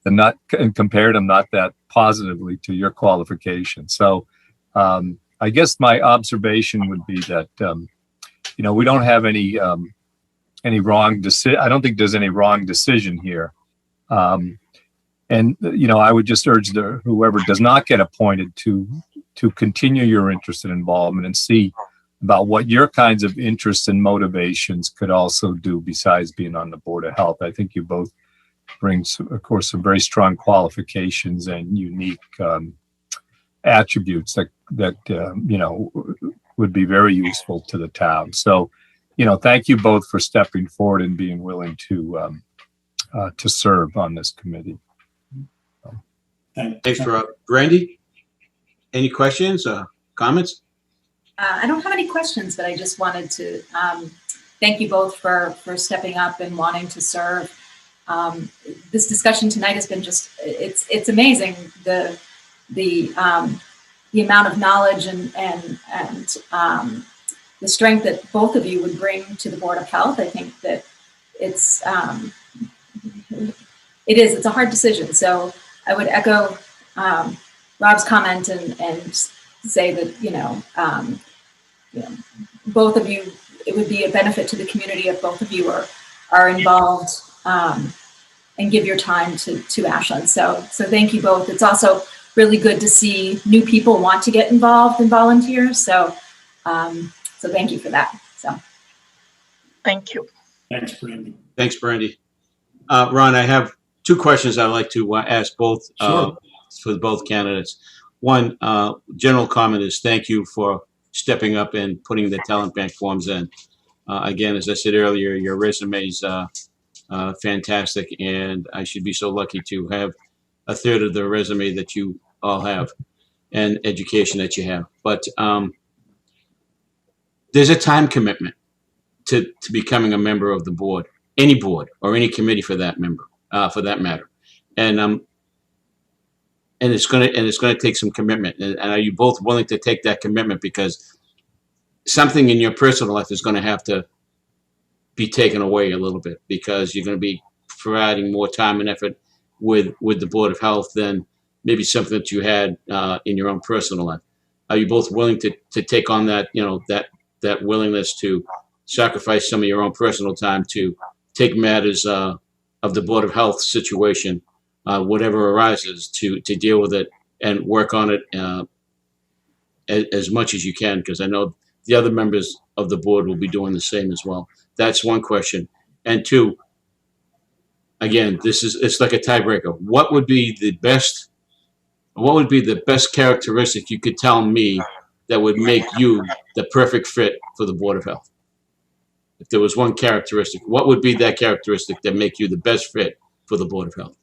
and compared them not that positively to your qualifications. So I guess my observation would be that we don't have any wrong decision. I don't think there's any wrong decision here. And I would just urge whoever does not get appointed to continue your interest and involvement, and see about what your kinds of interests and motivations could also do besides being on the Board of Health. I think you both bring, of course, some very strong qualifications and unique attributes that would be very useful to the town. So, thank you both for stepping forward and being willing to serve on this committee. Thanks, Rob. Randy, any questions or comments? I don't have any questions, but I just wanted to thank you both for stepping up and wanting to serve. This discussion tonight has been it's amazing, the amount of knowledge and the strength that both of you would bring to the Board of Health. I think that it's a hard decision. So I would echo Rob's comment and say that both of you, it would be a benefit to the community if both of you are involved and give your time to Ashland. So thank you both. It's also really good to see new people want to get involved and volunteer. So, so thank you for that. So, Thank you. Thanks, Brandy. Thanks, Brandy. Ron, I have two questions I'd like to ask both for both candidates. One, general comment is thank you for stepping up and putting the talent bank forms in. Again, as I said earlier, your resume is fantastic, and I should be so lucky to have a third of the resume that you all have and education that you have. But there's a time commitment to becoming a member of the board, any board or any committee for that matter, and it's gonna take some commitment. And are you both willing to take that commitment, because something in your personal life is going to have to be taken away a little bit, because you're going to be providing more time and effort with the Board of Health than maybe something that you had in your own personal life. Are you both willing to take on that, that willingness to sacrifice some of your own personal time to take matters of the Board of Health situation, whatever arises, to deal with it and work on it as much as you can? Because I know the other members of the board will be doing the same as well. That's one question. And two, again, it's like a tiebreaker. What would be the best characteristic you could tell me that would make you the perfect fit for the Board of Health? If there was one characteristic, what would be that characteristic that make you the best fit for the Board of Health?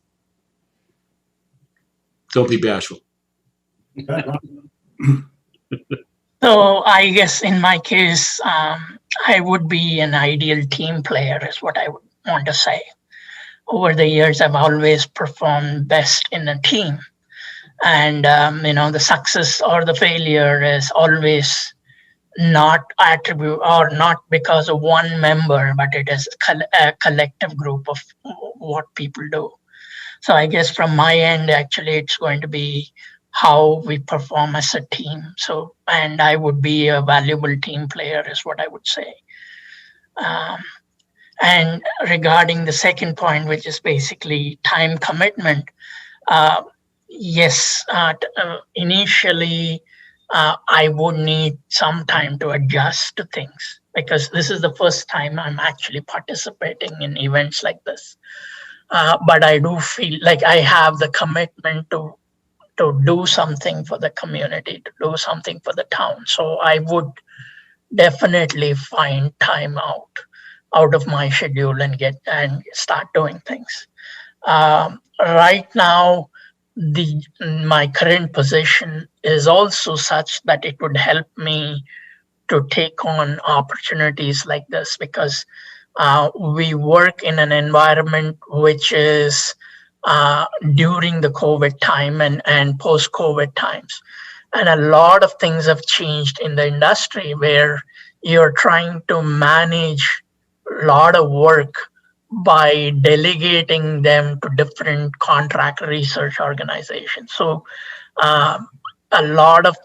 Don't be bashful. So I guess in my case, I would be an ideal team player is what I would want to say. Over the years, I've always performed best in a team. And, the success or the failure is always not attribute or not because of one member, but it is a collective group of what people do. So I guess from my end, actually, it's going to be how we perform as a team. So, and I would be a valuable team player is what I would say. And regarding the second point, which is basically time commitment, yes, initially, I would need some time to adjust to things, because this is the first time I'm actually participating in events like this. But I do feel like I have the commitment to do something for the community, to do something for the town. So I would definitely find time out of my schedule and start doing things. Right now, my current position is also such that it would help me to take on opportunities like this, because we work in an environment which is during the COVID time and post-COVID times. And a lot of things have changed in the industry where you're trying to manage a lot of work by delegating them to different contract research organizations. So a lot of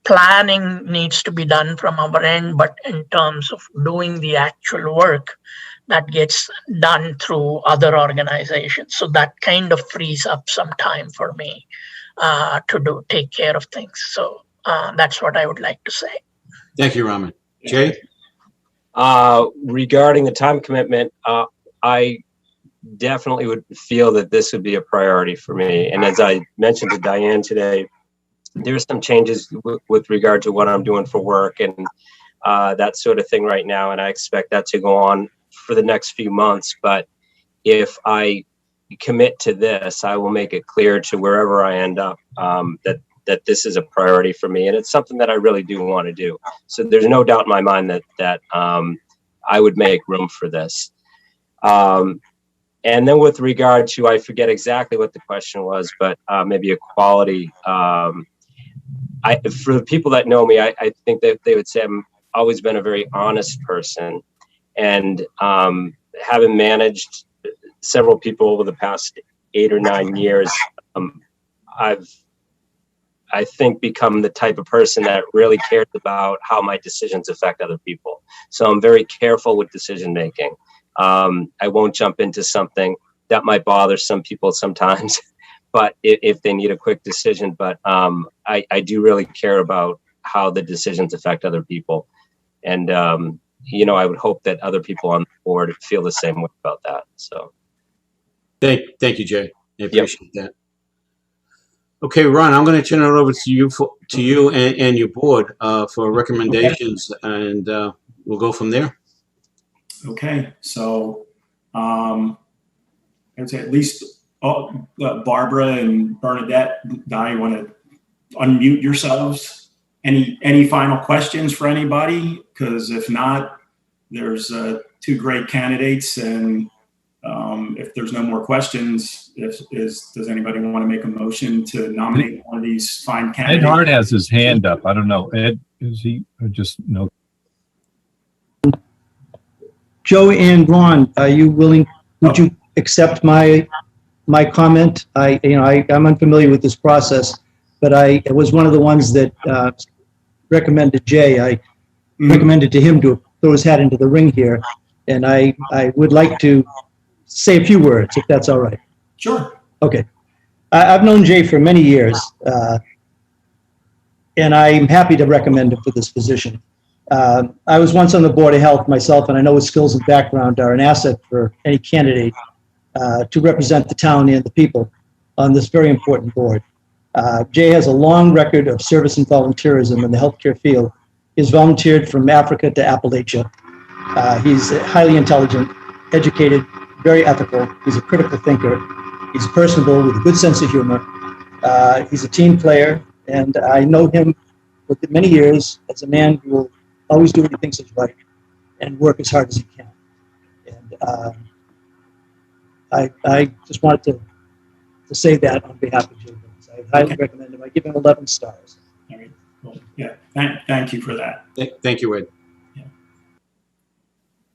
planning needs to be done from our end, but in terms of doing the actual work, that gets done through other organizations. So that kind of frees up some time for me to take care of things. So that's what I would like to say. Thank you, Raman. Jay? Regarding the time commitment, I definitely would feel that this would be a priority for me. And as I mentioned to Diane today, there's some changes with regard to what I'm doing for work and that sort of thing right now. And I expect that to go on for the next few months. But if I commit to this, I will make it clear to wherever I end up that this is a priority for me. And it's something that I really do want to do. So there's no doubt in my mind that I would make room for this. And then with regard to, I forget exactly what the question was, but maybe equality. For the people that know me, I think that they would say I'm always been a very honest person. And having managed several people over the past 8 or 9 years, I've, I think, become the type of person that really cares about how my decisions affect other people. So I'm very careful with decision making. I won't jump into something that might bother some people sometimes, but if they need a quick decision, but I do really care about how the decisions affect other people. And, you know, I would hope that other people on the board feel the same way about that. So. Thank you, Jay. I appreciate that. Okay, Ron, I'm going to turn it over to you and your board for recommendations, and we'll go from there. Okay, so I'd say at least Barbara and Bernadette, Di, want to unmute yourselves? Any final questions for anybody? Because if not, there's two great candidates, and if there's no more questions, does anybody want to make a motion to nominate one of these fine candidates? Ed Hart has his hand up. I don't know. Ed, is he or just no? Joe and Ron, are you willing? Would you accept my comment? I'm unfamiliar with this process, but I was one of the ones that recommended Jay. I recommended to him to throw his hat into the ring here, and I would like to say a few words, if that's all right. Sure. Okay. I've known Jay for many years, and I'm happy to recommend him for this position. I was once on the Board of Health myself, and I know his skills and background are an asset for any candidate to represent the town and the people on this very important board. Jay has a long record of service and volunteerism in the healthcare field. He's volunteered from Africa to Appalachia. He's highly intelligent, educated, very ethical. He's a critical thinker. He's personable with a good sense of humor. He's a team player, and I know him for many years as a man who will always do what he thinks is right and work as hard as he can. And I just wanted to say that on behalf of Jay. I highly recommend him. I give him 11 stars. All right. Well, yeah. Thank you for that. Thank you, Ed. Yeah.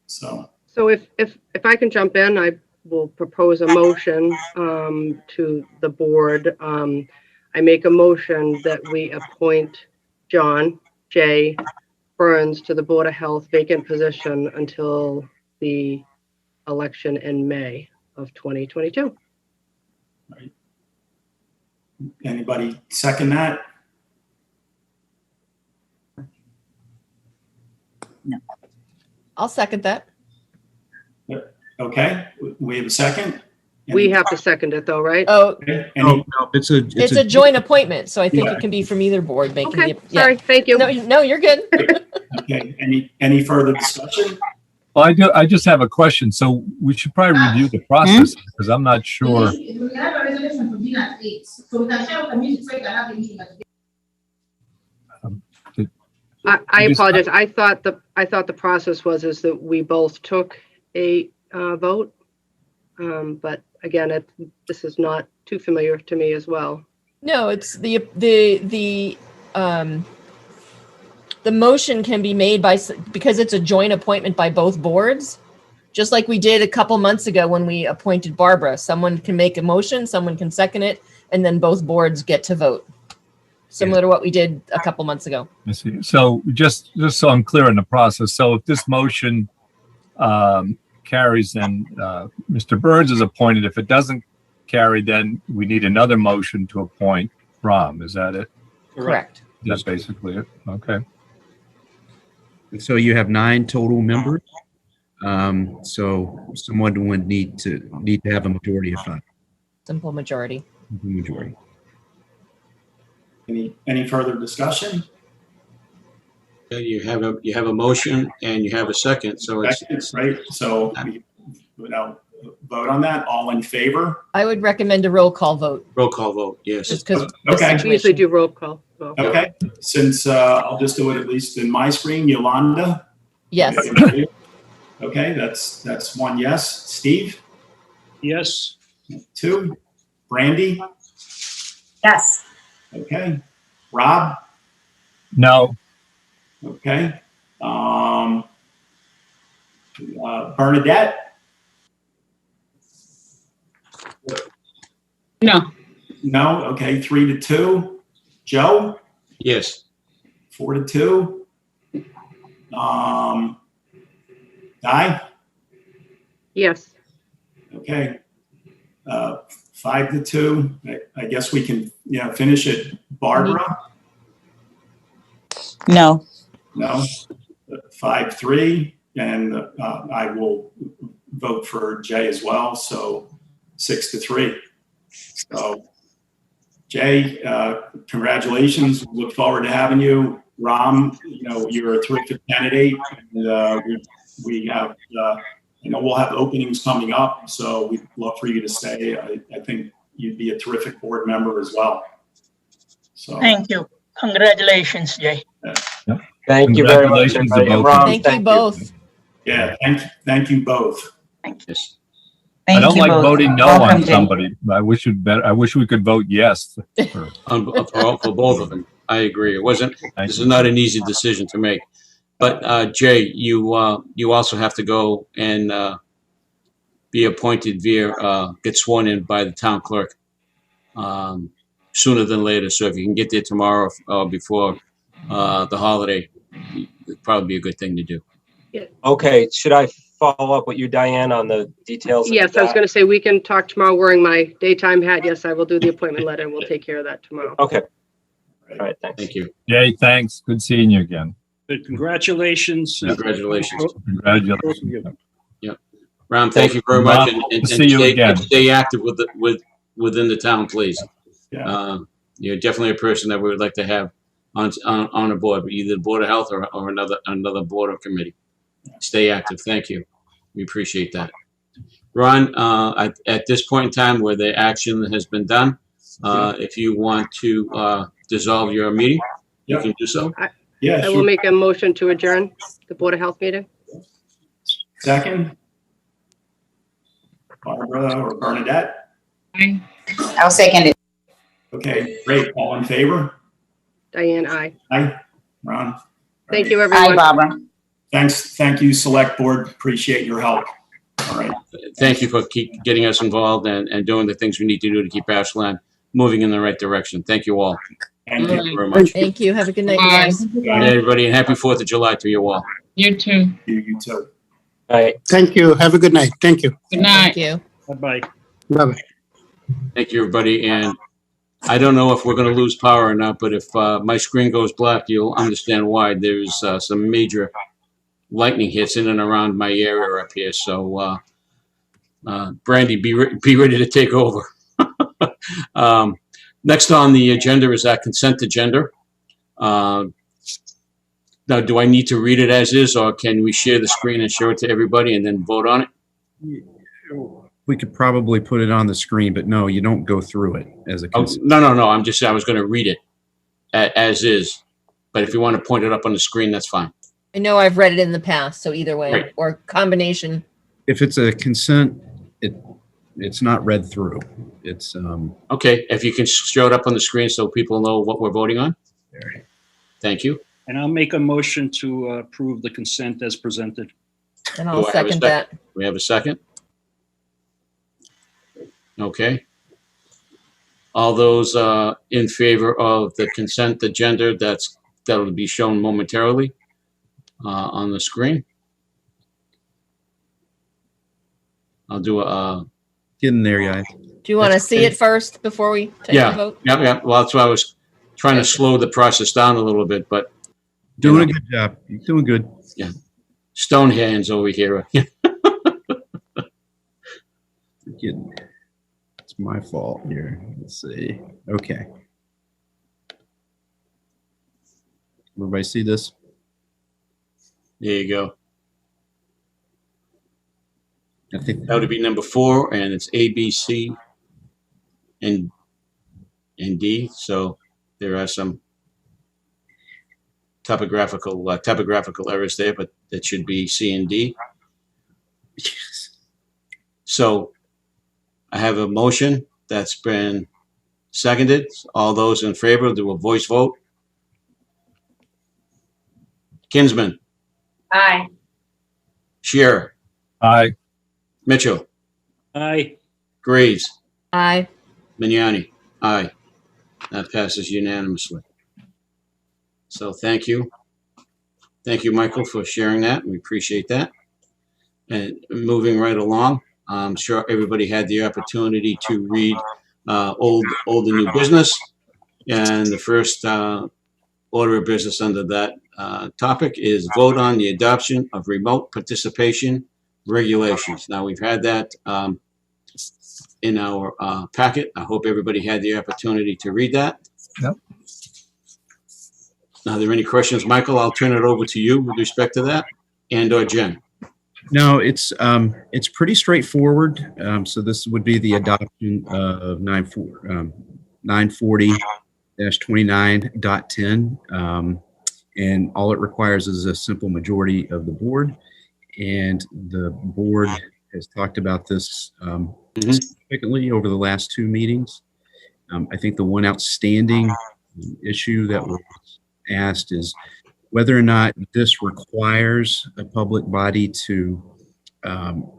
So if I can jump in, I will propose a motion to the board. I make a motion that we appoint John J. Burns to the Board of Health vacant position until the election in May of 2022. Right. Anybody second that? No. I'll second that. Okay, we have a second. We have to second it though, right? Oh, Okay. No, it's it's a joint appointment, so I think Yeah. it can be from either board. Making Okay, the, sorry, thank you. No, you're good. Okay, any further discussion? Well, I just have a question. So we should probably review the process because I'm not sure. I apologize. I thought the process was that we both took a vote, but again, this is not too familiar to me as well. No, it's the motion can be made because it's a joint appointment by both boards, just like we did a couple months ago when we appointed Barbara. Someone can make a motion, someone can second it, and then both boards get to vote. Similar to what we did a couple months ago. I see. So just so I'm clear in the process. So if this motion carries, then Mr. Burns is appointed. If it doesn't carry, then we need another motion to appoint Ram. Is that it? Correct. That's basically it. Okay. And so you have 9 total members. So someone would need to have a majority of 5. Simple majority. Majority. Any further discussion? You have a motion and you have a second, so it's right. So we now vote on that. All in favor? I would recommend a roll call vote. roll call vote. Yes. Just because Okay. We usually do roll call. So. Okay. Since I'll just do it at least in my screen. Yolanda? Yes. Okay, that's 1 yes. Steve? Yes. 2. Brandy? Yes. Okay. Rob? No. Okay. Bernadette? No. No. Okay. 3-2. Joe? Yes. 4-2. Di? Yes. Okay. 5-2. I guess we can, finish it. Barbara? No. No. 5-3, and I will vote for Jay as well. So 6-3. So Jay, congratulations. Look forward to having you. Ram, you're a terrific candidate. And, we have, we'll have openings coming up. So we'd love for you to stay. I think you'd be a terrific board member as well. So Thank you. Congratulations, Jay. Yeah. Thank you very much. Congratulations to everybody. both. Ron, Thank you both. Yeah, thank you both. Yes. I don't like voting no Welcome, on Jay. somebody. I wish we could vote yes. For both of them. I agree. This is not an easy decision to make. But Jay, you also have to go and be appointed get sworn in by the town clerk sooner than later. So if you can get there tomorrow or before the holiday, it'd probably be a good thing to do. Okay, should I follow up with you, Diane, on the details? Yes, I was going to say we can talk tomorrow wearing my daytime hat. Yes, I will do the appointment letter and we'll take care of that tomorrow. Okay. All right, thanks. Thank you. Jay, thanks. Good seeing you again. But congratulations. Congratulations. Congratulations. Ram, thank you very much. And See you again. stay active within the town, please. Yeah. You're definitely a person that we would like to have on a board, either the Board of Health or another board or committee. Stay active. Thank you. We appreciate that. Ron, at this point in time where the action has been done, if you want to dissolve your meeting, you can do so. Yeah, I will make a motion to adjourn the Board of Health meeting. Second. Barbara or Bernadette? I'll second it. Okay, great. All in favor? Diane, aye. Aye. Ron? Thank you, everyone. Hi, Barbara. Thank you, Select Board. Appreciate your help. All right. Thank you for keep getting us involved and doing the things we need to do to keep Ashland moving in the right direction. Thank you all. Thank you very much. Thank you. Have a good night, you guys. Good night, everybody, and happy 4th of July to you all. You too. You too. All right. Thank you. Have a good night. Thank you. Good night. Thank you. Bye-bye. Bye-bye. Thank you, everybody. And I don't know if we're going to lose power or not, but if my screen goes black, you'll understand why. There's some major lightning hits in and around my area up here. So, Brandy, be ready to take over. Next on the agenda is that consent agenda. Now, do I need to read it as is, or can we share the screen and show it to everybody and then vote on it? We could probably put it on the screen, but no, you don't go through it as a consent. No. I was going to read it as is, but if you want to point it up on the screen, that's fine. I know I've read it in the past, so either way, Right. or combination. If it's a consent, it's not read through. It's Okay, if you can show it up on the screen so people know what we're voting on. Thank you. And I'll make a motion to approve the consent as presented. And Do I'll I have a second that. We have a second? Okay. All those in favor of the consent agenda that'll be shown momentarily on the screen. I'll do a get in there, guys. Do you want to see it first before we take the vote? Yeah. Well, that's why I was trying to slow the process down a little bit, but Doing a good job. You're doing good. yeah, stone hands over here. It's my fault here. Let's see. Okay. Everybody see this? There you go. I think That would be number 4, and it's A, B, C, and D. So there are some typographical errors there, but that should be C and D. So I have a motion that's been seconded. All those in favor, do a voice vote. Kinsman, Aye. Shearer, Aye. Mitchell, Aye. Graves, Aye. Mignani, aye. That passes unanimously. So thank you. Thank you, Michael, for sharing that. We appreciate that. And moving right along, I'm sure everybody had the opportunity to read old and new business. And the first order of business under that topic is vote on the adoption of remote participation regulations. Now, we've had that in our packet. I hope everybody had the opportunity to read that. Yep. Now, are there any questions? Michael, I'll turn it over to you with respect to that, and or Jen. No, it's pretty straightforward. So this would be the adoption of 940-29.10. And all it requires is a simple majority of the board. And the board has talked about this significantly over the last 2 meetings. I think the one outstanding issue that was asked is whether or not this requires a public body to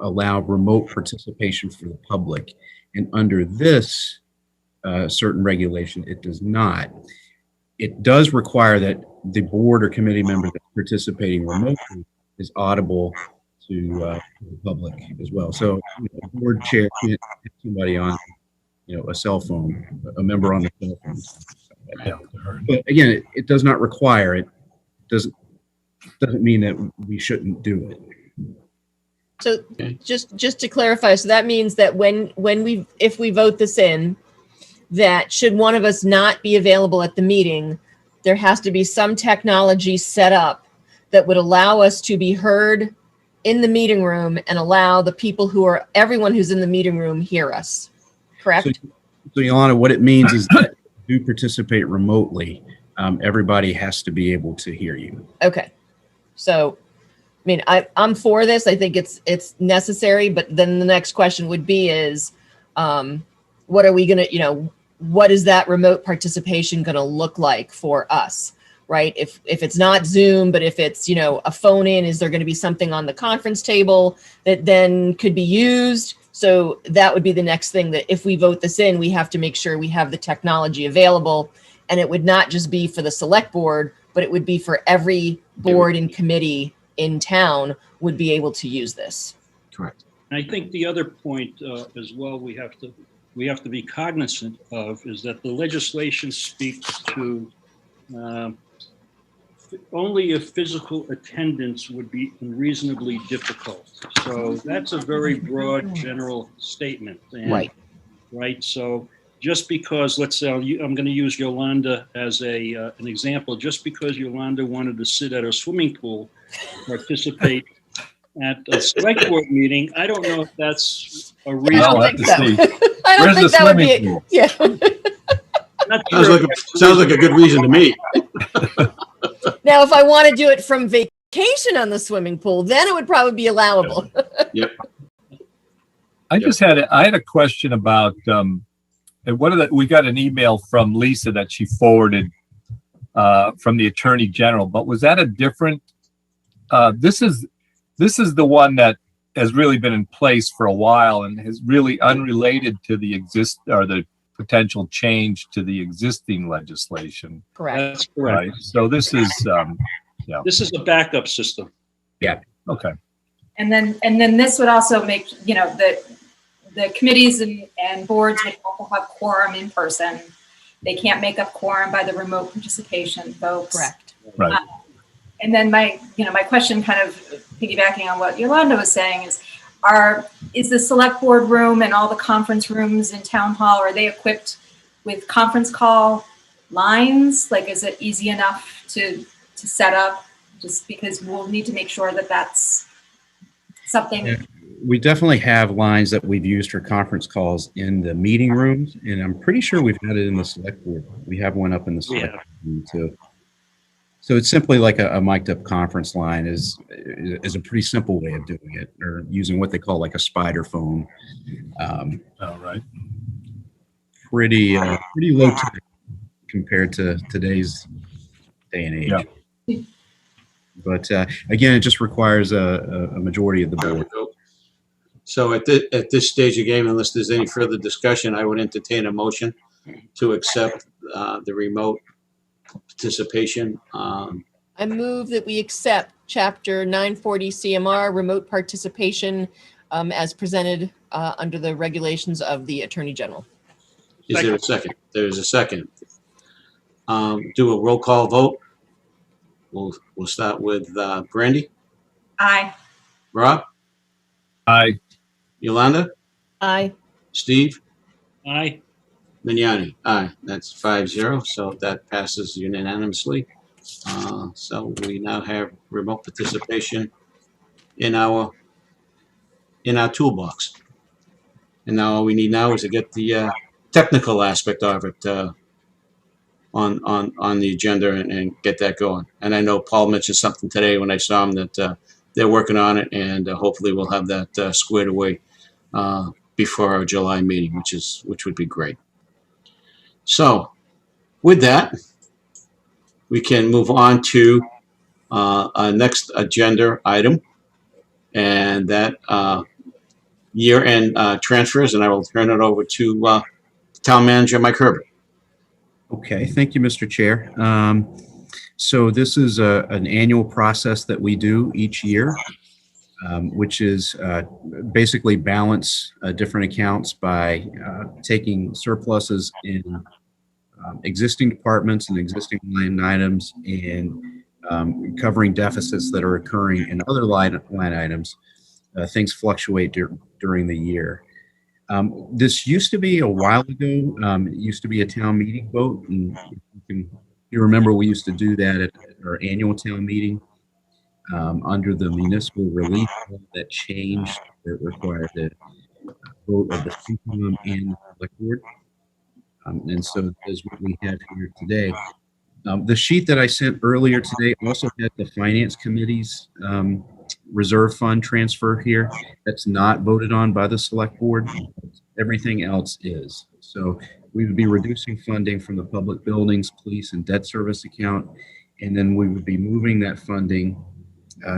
allow remote participation for the public. And under this certain regulation, it does not. It does require that the board or committee member that's participating remotely is audible to the public as well. So the board chair can't have somebody on, a cell phone, a member on the cell phone. But again, it does not require it. Doesn't mean that we shouldn't do it. So just to clarify, so that means that if we vote this in, that should one of us not be available at the meeting, there has to be some technology set up that would allow us to be heard in the meeting room and allow the people everyone who's in the meeting room hear us. Correct? So Yolanda, what it means is that if you participate remotely, everybody has to be able to hear you. Okay. So, I mean, I'm for this. I think it's necessary, but then the next question would be is, what are we going to, what is that remote participation going to look like for us, right? If it's not Zoom, but if it's, a phone in, is there going to be something on the conference table that then could be used? So that would be the next thing, that if we vote this in, we have to make sure we have the technology available. And it would not just be for the select board, but it would be for every board and committee in town would be able to use this. Correct. And I think the other point as well we have to be cognizant of is that the legislation speaks to only if physical attendance would be unreasonably difficult. So that's a very broad general statement. And, right. So just because, let's say, I'm going to use Yolanda as an example, just because Yolanda wanted to sit at a swimming pool, participate at a select board meeting, I don't know if that's a reason. I'll have to see. I don't think that would be it. Yeah. Sounds like a good reason to me. Now, if I want to do it from vacation on the swimming pool, then it would probably be allowable. Yep. I had a question about we got an email from Lisa that she forwarded from the Attorney General, but was that a different? This is the one that has really been in place for a while and is really unrelated to the potential change to the existing legislation. Correct. That's correct. Right. So this is this is a backup system. Yeah. Okay. And then this would also make, the committees and boards would also have quorum in person. They can't make up quorum by the remote participation votes. Correct. Right. And then my question, kind of piggybacking on what Yolanda was saying, is the select board room and all the conference rooms in town hall, are they equipped with conference call lines? Like, is it easy enough to set up? Just because we'll need to make sure that that's something. Yeah, we definitely have lines that we've used for conference calls in the meeting rooms, and I'm pretty sure we've had it in the select board. We have one up in the select room too. So it's simply like a mic'd up conference line is a pretty simple way of doing it, or using what they call like a spider phone. All right. Pretty low tech compared to today's day and age. Yeah. But again, it just requires a majority of the board. So at this stage of the game, unless there's any further discussion, I would entertain a motion to accept the remote participation. I move that we accept Chapter 940 CMR, remote participation as presented under the regulations of the Attorney General. Is there a second? There is a second. Do a roll call vote. We'll start with Brandy. Aye. Rob? Aye. Yolanda? Aye. Steve? Aye. Vignani? Aye. That's 5-0, so that passes unanimously. So we now have remote participation in our toolbox. And now all we need now is to get the technical aspect of it on the agenda and get that going. And I know Paul mentioned something today when I saw him that they're working on it, and hopefully we'll have that squared away before our July meeting, which would be great. So with that, we can move on to our next agenda item, and that year-end transfers, and I will turn it over to Town Manager Mike Herbert. Okay, thank you, Mr. Chair. So this is an annual process that we do each year, which is basically balance different accounts by taking surpluses in existing departments and existing line items and covering deficits that are occurring in other line items. Things fluctuate during the year. This used to be a while ago. It used to be a town meeting vote, and you remember we used to do that at our annual town meeting under the municipal relief law that changed. It required a vote of the FinCom and the select board, and so that is what we have here today. The sheet that I sent earlier today also had the Finance Committee's reserve fund transfer here. That's not voted on by the select board. Everything else is. So we would be reducing funding from the public buildings, police, and debt service account, and then we would be moving that funding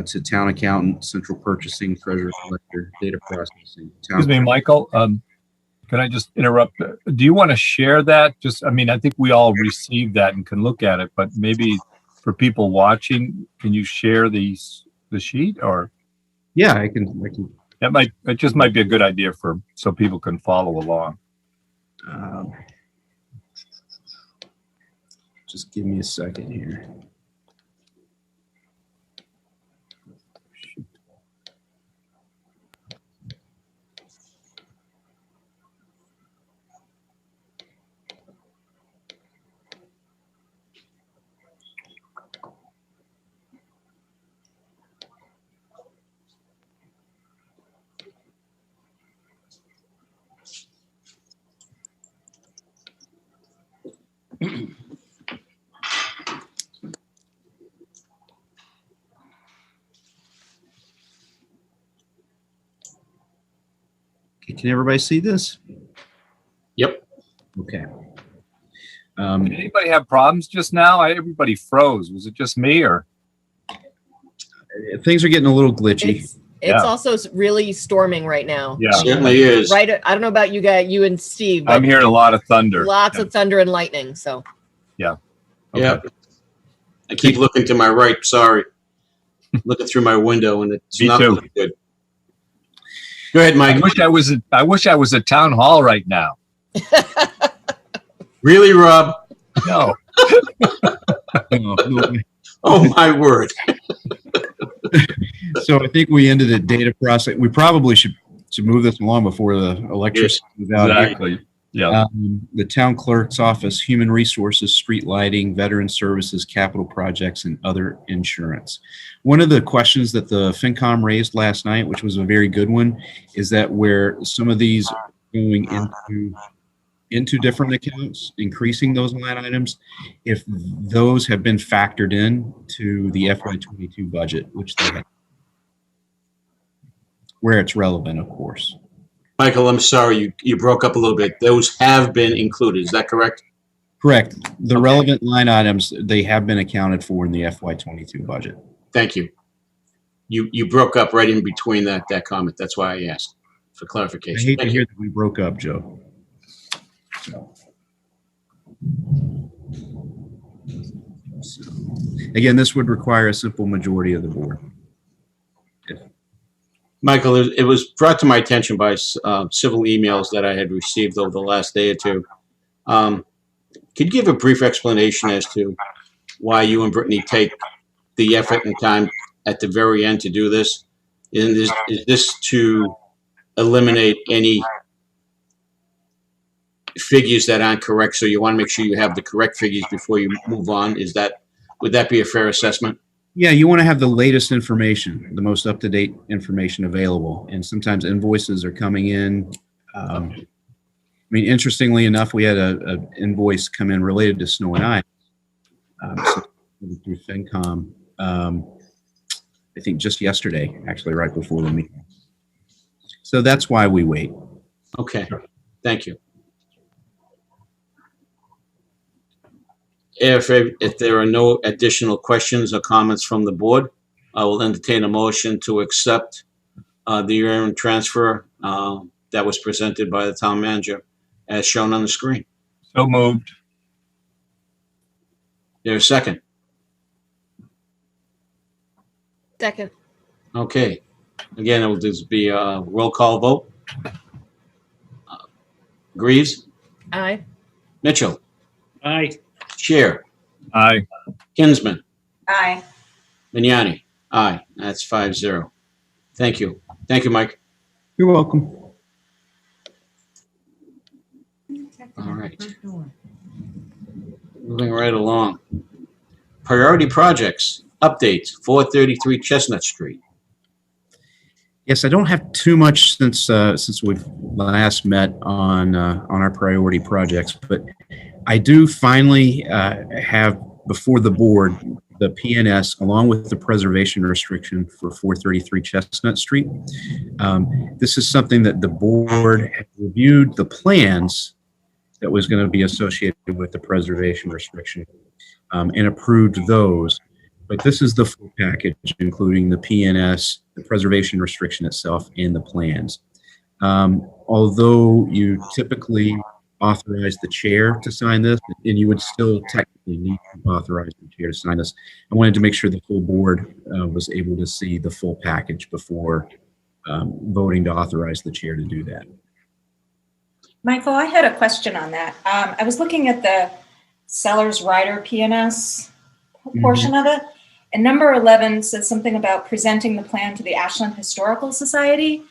to town accountant, central purchasing, treasurer collector, data processing. Excuse me, Michael. Can I just interrupt? Do you want to share that? I mean, I think we all received that and can look at it, but maybe for people watching, can you share the sheet or? Yeah, I can. It just might be a good idea so people can follow along. Just give me a second here. Can everybody see this? Yep. Okay. Did anybody have problems just now? Everybody froze. Was it just me or? Things are getting a little glitchy. It's also really storming right now. Yeah, certainly is. Right. I don't know about you guys, you and Steve. But I'm hearing a lot of thunder. Lots of thunder and lightning. So. Yeah. Okay. Yeah. I keep looking to my right. Sorry. Looking through my window, and it's not looking good. Go ahead, Mike. I wish I was at town hall right now. Really, Rob? No. Oh my word. So I think we ended at data process. We probably should move this along before the electricity goes out. Exactly. Yeah. The town clerk's office, human resources, street lighting, veteran services, capital projects, and other insurance. One of the questions that the FinCom raised last night, which was a very good one, is that where some of these are going into different accounts, increasing those line items, if those have been factored in to the FY22 budget, which they have, where it's relevant, of course. Michael, I'm sorry, you broke up a little bit. Those have been included. Is that correct? Correct. The relevant line items, they have been accounted for in the FY22 budget. Thank you. You broke up right in between that comment. That's why I asked for clarification. I hate to hear that we broke up, Joe. So, again, this would require a simple majority of the board. Michael, it was brought to my attention by civil emails that I had received over the last day or two. Could you give a brief explanation as to why you and Brittany take the effort and time at the very end to do this? Is this to eliminate any figures that aren't correct, so you want to make sure you have the correct figures before you move on? Would that be a fair assessment? Yeah, you want to have the latest information, the most up-to-date information available. And sometimes invoices are coming in. I mean, interestingly enough, we had a invoice come in related to snow and ice through FinCom. I think just yesterday, actually, right before the meeting. So that's why we wait. Okay, thank you. If there are no additional questions or comments from the board, I will entertain a motion to accept the year-end transfer that was presented by the town manager as shown on the screen. So moved. There's a second. Second. Okay. Again, it will just be a roll call vote. Greaves? Aye. Mitchell? Aye. Chair? Aye. Kinsman? Aye. Vignani? Aye. That's 5-0. Thank you. Thank you, Mike. You're welcome. All right. Moving right along. Priority projects. Updates. 433 Chestnut Street. Yes, I don't have too much since we've last met on our priority projects, but I do finally have before the board the PNS along with the preservation restriction for 433 Chestnut Street. This is something that the board had reviewed the plans that was going to be associated with the preservation restriction and approved those. But this is the full package, including the PNS, the preservation restriction itself, and the plans. Although you typically authorize the chair to sign this, and you would still technically need to authorize the chair to sign this, I wanted to make sure the full board was able to see the full package before voting to authorize the chair to do that. Michael, I had a question on that. I was looking at the seller's rider PNS portion of it. And number 11 says something about presenting the plan to the Ashland Historical Society.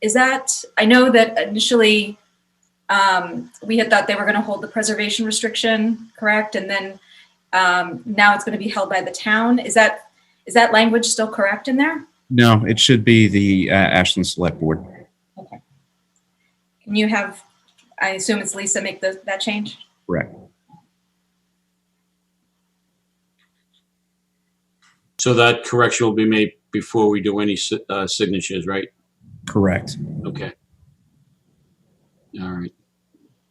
Is that, I know that initially we had thought they were going to hold the preservation restriction, correct? And then now it's going to be held by the town. Is that language still correct in there? No, it should be the Ashland Select Board. Okay. Can you have, I assume it's Lisa, make that change? Correct. So that correction will be made before we do any signatures, right? Correct. Okay. All right.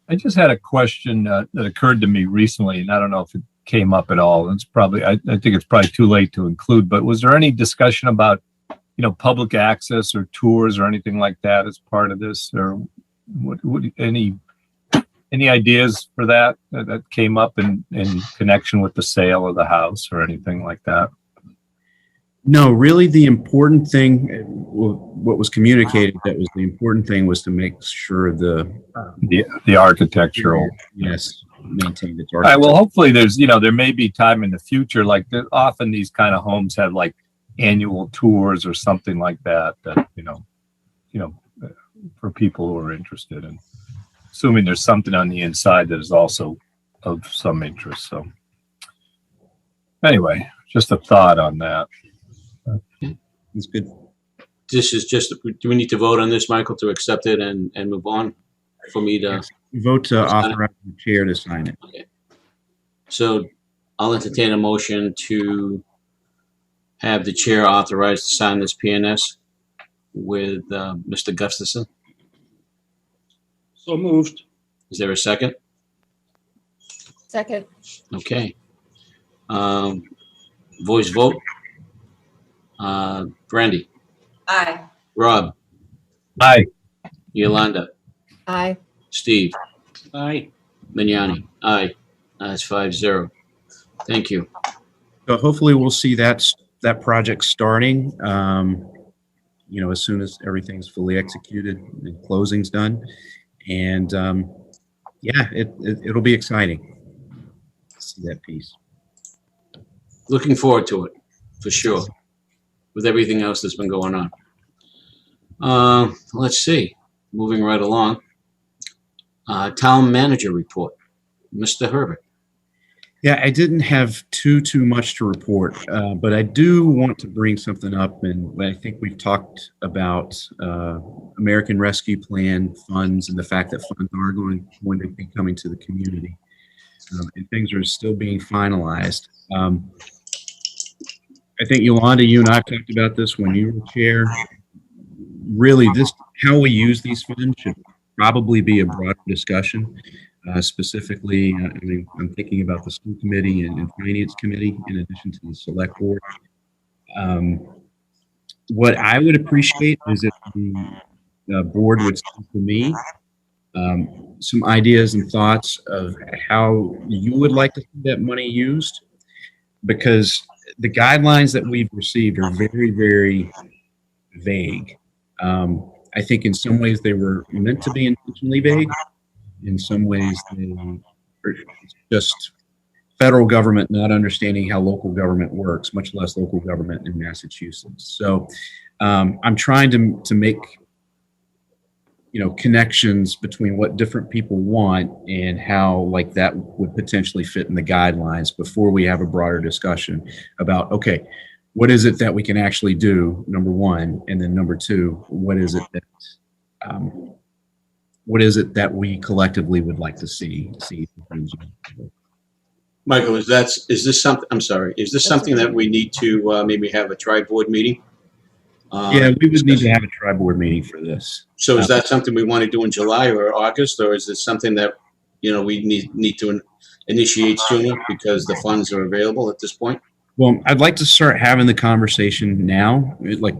I just had a question that occurred to me recently, and I don't know if it came up at all. It's probably, I think it's probably too late to include, but was there any discussion about, public access or tours or anything like that as part of this? Or any ideas for that came up in connection with the sale of the house or anything like that? No, really the important thing, what was communicated, that was the important thing was to make sure the architectural. Yes, maintained its All right, well, hopefully there's, there may be time in the future, like often these kind of homes have like annual tours or something like that, for people who are interested in, assuming there's something on the inside that is also of some interest. So anyway, just a thought on that. It's good. This is just, do we need to vote on this, Michael, to accept it and move on for me to? Yes. Vote to authorize the chair to sign it. Okay. So I'll entertain a motion to have the chair authorized to sign this PNS with Mr. Gustafson. So moved. Is there a second? Second. Okay. Voice vote. Brandy. Aye. Rob. Aye. Yolanda. Aye. Steve. Aye. Vignani. Aye. That's 5-0. Thank you. So hopefully we'll see that project starting. as soon as everything's fully executed and closing's done. And yeah, it'll be exciting to see that piece. Looking forward to it, for sure, with everything else that's been going on. Let's see. Moving right along. Town manager report. Mr. Herbert. Yeah, I didn't have too much to report, but I do want to bring something up, and I think we've talked about American Rescue Plan funds and the fact that funds are going to be coming to the community, and things are still being finalized. I think, Yolanda, you and I talked about this when you were chair. Really, how we use these funds should probably be a broader discussion. Specifically, I mean, I'm thinking about the school committee and finance committee in addition to the select board. What I would appreciate is if the board would send to me some ideas and thoughts of how you would like to see that money used, because the guidelines that we've received are very, very vague. I think in some ways they were meant to be intentionally vague. In some ways, they are just federal government not understanding how local government works, much less local government in Massachusetts. So I'm trying to make connections between what different people want and how like that would potentially fit in the guidelines before we have a broader discussion about, okay, what is it that we can actually do, number one, and then number two, what is it that we collectively would like to see? Michael, is this something? I'm sorry. Is this something that we need to maybe have a tri-board meeting? Yeah, we would need to have a tri-board meeting for this. So is that something we want to do in July or August, or is it something that we need to initiate sooner because the funds are available at this point? Well, I'd like to start having the conversation now, like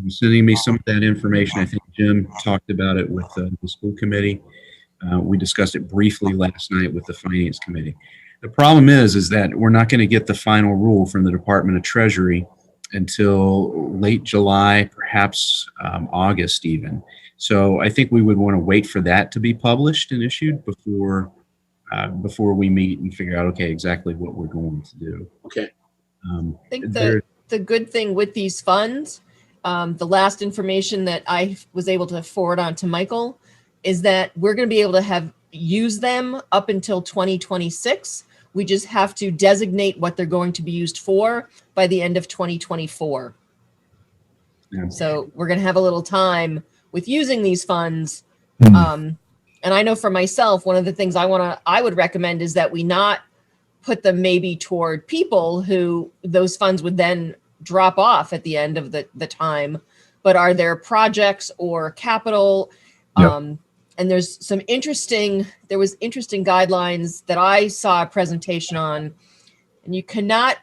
sending me some of that information. I think Jim talked about it with the school committee. We discussed it briefly last night with the finance committee. The problem is that we're not going to get the final rule from the Department of Treasury until late July, perhaps August even. So I think we would want to wait for that to be published and issued before we meet and figure out, okay, exactly what we're going to do. Okay. I think the good thing with these funds, the last information that I was able to forward on to Michael, is that we're going to be able to use them up until 2026. We just have to designate what they're going to be used for by the end of 2024. Yeah. So we're going to have a little time with using these funds. And I know for myself, one of the things I would recommend is that we not put them maybe toward people who those funds would then drop off at the end of the time, but are there projects or capital? Yep. And there was interesting guidelines that I saw a presentation on, and I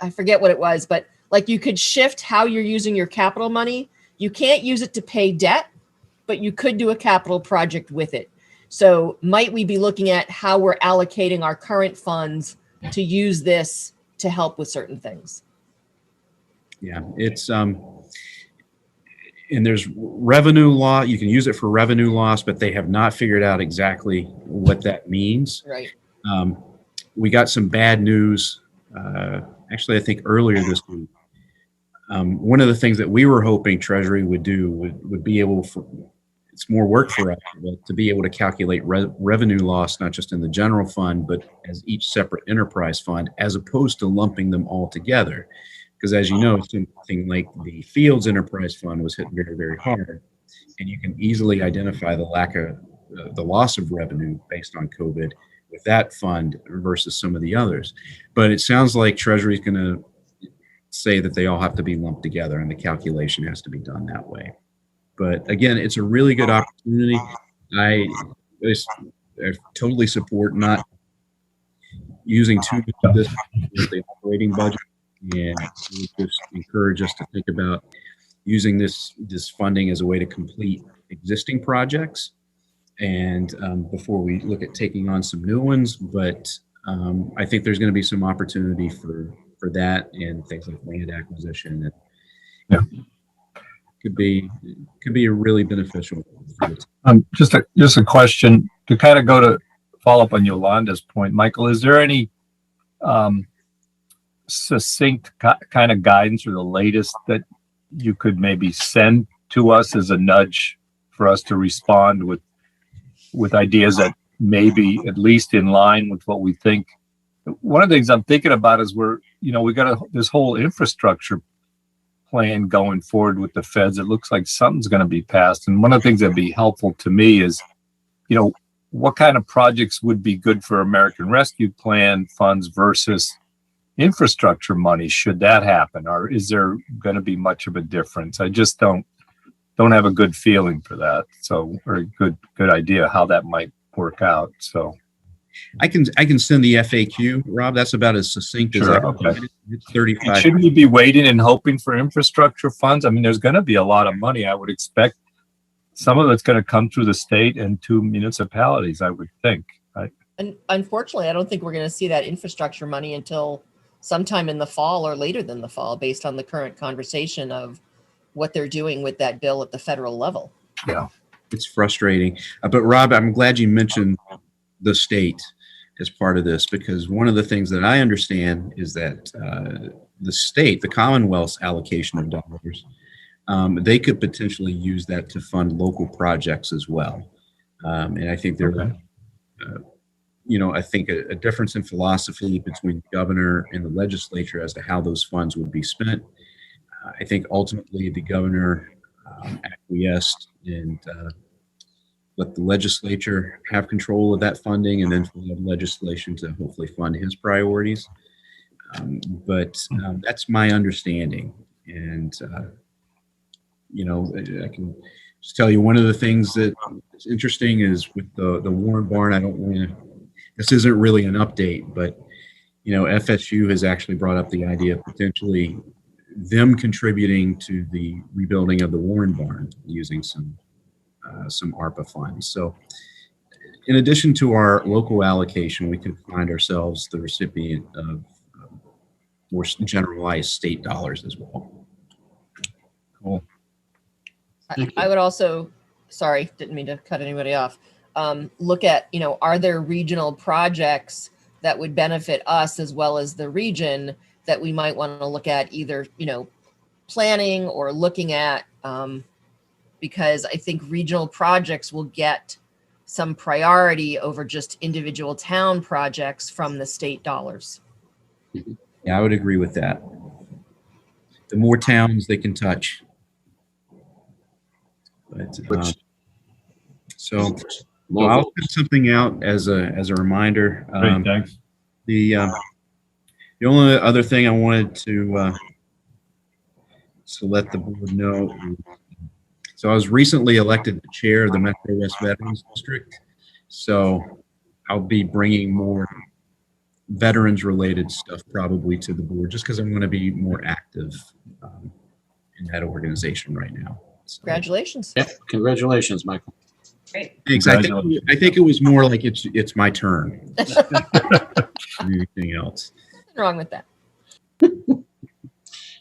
forget what it was, but like you could shift how you're using your capital money. You can't use it to pay debt, but you could do a capital project with it. So might we be looking at how we're allocating our current funds to use this to help with certain things? Yeah, it's and there's revenue law. You can use it for revenue loss, but they have not figured out exactly what that means. Right. We got some bad news. Actually, I think earlier this week. One of the things that we were hoping Treasury would do would be able it's more work for us, but to be able to calculate revenue loss, not just in the general fund, but as each separate enterprise fund, as opposed to lumping them all together. Because as you know, something like the Fields Enterprise Fund was hit very, very hard, and you can easily identify the loss of revenue based on COVID with that fund versus some of the others. But it sounds like Treasury is going to say that they all have to be lumped together, and the calculation has to be done that way. But again, it's a really good opportunity. I totally support not using too much of this with the operating budget, and we just encourage us to think about using this funding as a way to complete existing projects, and before we look at taking on some new ones. But I think there's going to be some opportunity for that and things like land acquisition. And, could be really beneficial. Just a question to kind of follow up on Yolanda's point, Michael. Is there any succinct kind of guidance or the latest that you could maybe send to us as a nudge for us to respond with ideas that may be at least in line with what we think? One of the things I'm thinking about is we got this whole infrastructure plan going forward with the feds. It looks like something's going to be passed. And one of the things that'd be helpful to me is, what kind of projects would be good for American Rescue Plan funds versus infrastructure money, should that happen? Or is there going to be much of a difference? I just don't have a good feeling for that. So, or a good idea how that might work out. So I can send the FAQ, Rob. That's about as succinct as I can. Okay. It's 35. Shouldn't we be waiting and hoping for infrastructure funds? I mean, there's going to be a lot of money. I would expect some of it's going to come through the state and to municipalities, I would think. And unfortunately, I don't think we're going to see that infrastructure money until sometime in the fall or later than the fall, based on the current conversation of what they're doing with that bill at the federal level. Yeah, it's frustrating. But Rob, I'm glad you mentioned the state as part of this, because one of the things that I understand is that the state, the Commonwealth's allocation of dollars, they could potentially use that to fund local projects as well. And I think I think a difference in philosophy between the governor and the legislature as to how those funds would be spent. I think ultimately the governor acquiesced and let the legislature have control of that funding, and then for the legislation to hopefully fund his priorities. But that's my understanding. And, I can just tell you one of the things that is interesting is with the Warren Barn. This isn't really an update, but, FSU has actually brought up the idea of potentially them contributing to the rebuilding of the Warren Barn using some ARPA funds. So in addition to our local allocation, we could find ourselves the recipient of more generalized state dollars as well. Cool. I would also, sorry, didn't mean to cut anybody off. Look at, are there regional projects that would benefit us as well as the region that we might want to look at either, planning or looking at, because I think regional projects will get some priority over just individual town projects from the state dollars. Yeah, I would agree with that. The more towns they can touch. But, well, I'll put something out as a reminder. Great, thanks. The only other thing I wanted to let the board know. So I was recently elected the chair of the Metro West Veterans District. So I'll be bringing more veterans related stuff probably to the board, just because I'm going to be more active in that organization right now. So. Congratulations. Yeah, congratulations, Michael. Great. Thanks. I think it was more like it's my turn. Anything else? Nothing wrong with that.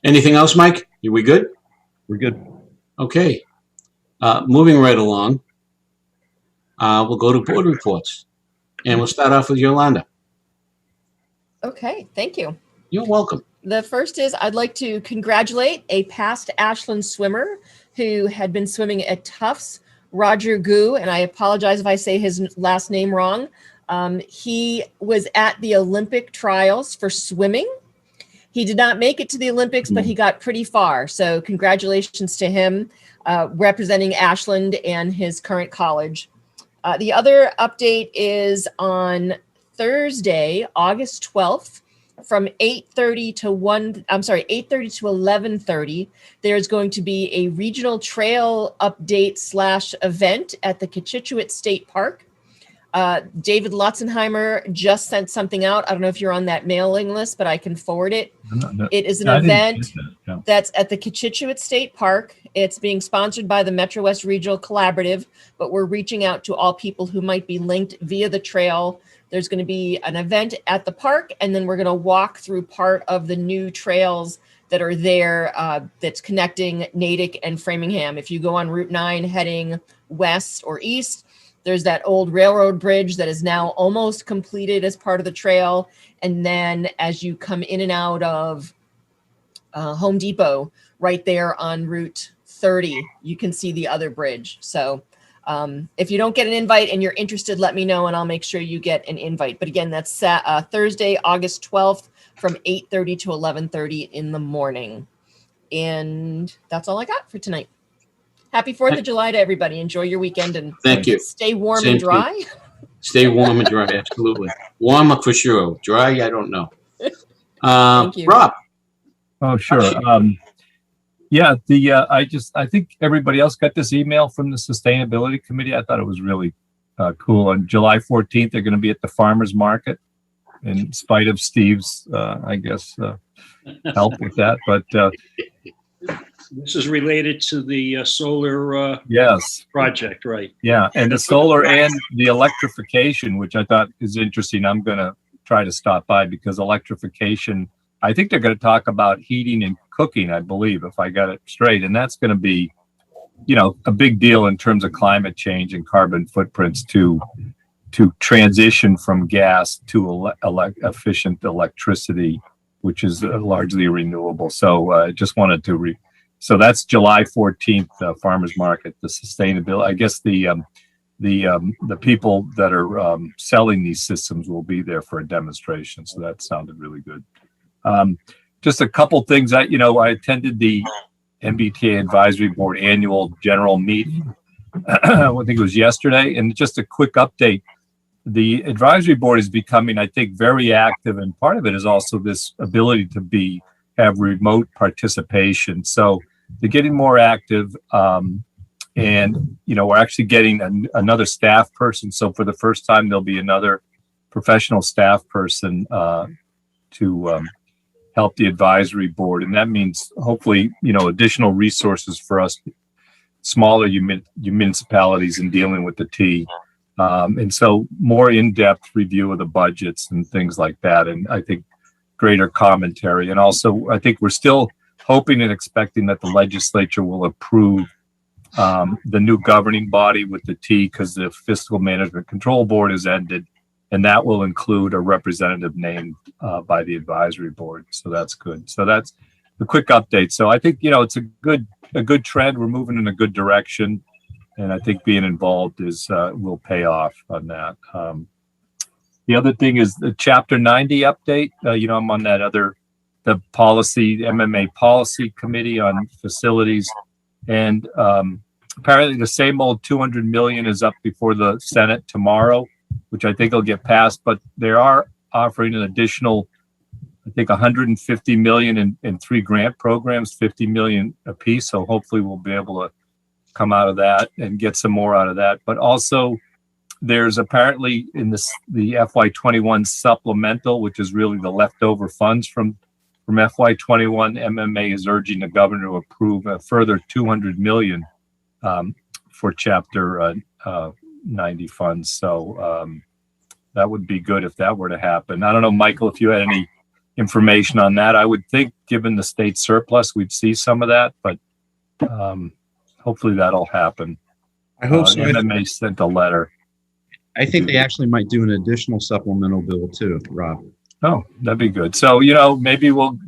Anything else, Mike? Are we good? We're good. Okay. Moving right along, we'll go to board reports, and we'll start off with Yolanda. Okay, thank you. You're welcome. The first is I'd like to congratulate a past Ashland swimmer who had been swimming at Tufts, Roger Gu, and I apologize if I say his last name wrong. He was at the Olympic trials for swimming. He did not make it to the Olympics, but he got pretty far. So congratulations to him, representing Ashland and his current college. The other update is on Thursday, August 12th, from 8:30 to 11:30, there's going to be a regional trail update / event at the Cochituate State Park. David Lutzenheimer just sent something out. I don't know if you're on that mailing list, but I can forward it. It is an event that's at the Cochituate State Park. It's being sponsored by the Metro West Regional Collaborative, but we're reaching out to all people who might be linked via the trail. There's going to be an event at the park, and then we're going to walk through part of the new trails that are there that's connecting Natick and Framingham. If you go on Route 9 heading west or east, there's that old railroad bridge that is now almost completed as part of the trail. And then as you come in and out of Home Depot, right there on Route 30, you can see the other bridge. So if you don't get an invite and you're interested, let me know and I'll make sure you get an invite. But again, that's Thursday, August 12th from 8:30 to 11:30 in the morning. And that's all I got for tonight. Happy 4th of July to everybody. Enjoy your weekend and Thank you. stay warm Same and to you. dry. Stay warm and dry, absolutely. Warm up for sure. Dry, I don't know. Thank you. Rob. Oh, sure. Yeah, I think everybody else got this email from the Sustainability Committee. I thought it was really cool. On July 14th, they're going to be at the farmers market, in spite of Steve's, help with that. But This is related to the solar yes, project, right? yeah, and the solar and the electrification, which I thought is interesting. I'm going to try to stop by because electrification, I think they're going to talk about heating and cooking, I believe, if I got it straight. And that's going to be, a big deal in terms of climate change and carbon footprints to transition from gas to efficient electricity, which is largely renewable. So I just wanted to so that's July 14th, farmers market, the sustainability. I guess the people that are selling these systems will be there for a demonstration. So that sounded really good. Just a couple things. I attended the MBTA Advisory Board annual general meeting. I think it was yesterday. And just a quick update. The advisory board is becoming, I think, very active. And part of it is also this ability to have remote participation. So they're getting more active. And, we're actually getting another staff person. So for the first time, there'll be another professional staff person to help the advisory board. And that means hopefully, additional resources for us, smaller municipalities in dealing with the T. And so more in-depth review of the budgets and things like that. And I think greater commentary. And also, I think we're still hoping and expecting that the legislature will approve the new governing body with the T, because the Fiscal Management Control Board has ended. And that will include a representative named by the advisory board. So that's good. So that's the quick update. So I think, it's a good trend. We're moving in a good direction. And I think being involved will pay off on that. The other thing is the Chapter 90 update. I'm on the policy, MMA policy committee on facilities. And apparently the same old 200 million is up before the Senate tomorrow, which I think will get passed, but they are offering an additional, I think, 150 million in 3 grant programs, 50 million apiece. So hopefully we'll be able to come out of that and get some more out of that. But also there's apparently in the FY21 supplemental, which is really the leftover funds from FY21, MMA is urging the governor to approve a further 200 million for Chapter 90 funds. So that would be good if that were to happen. I don't know, Michael, if you had any information on that. I would think given the state surplus, we'd see some of that, but hopefully that'll happen. I hope so. MMA sent a letter. I think they actually might do an additional supplemental bill too, Rob. Oh, that'd be good. So, maybe we'll,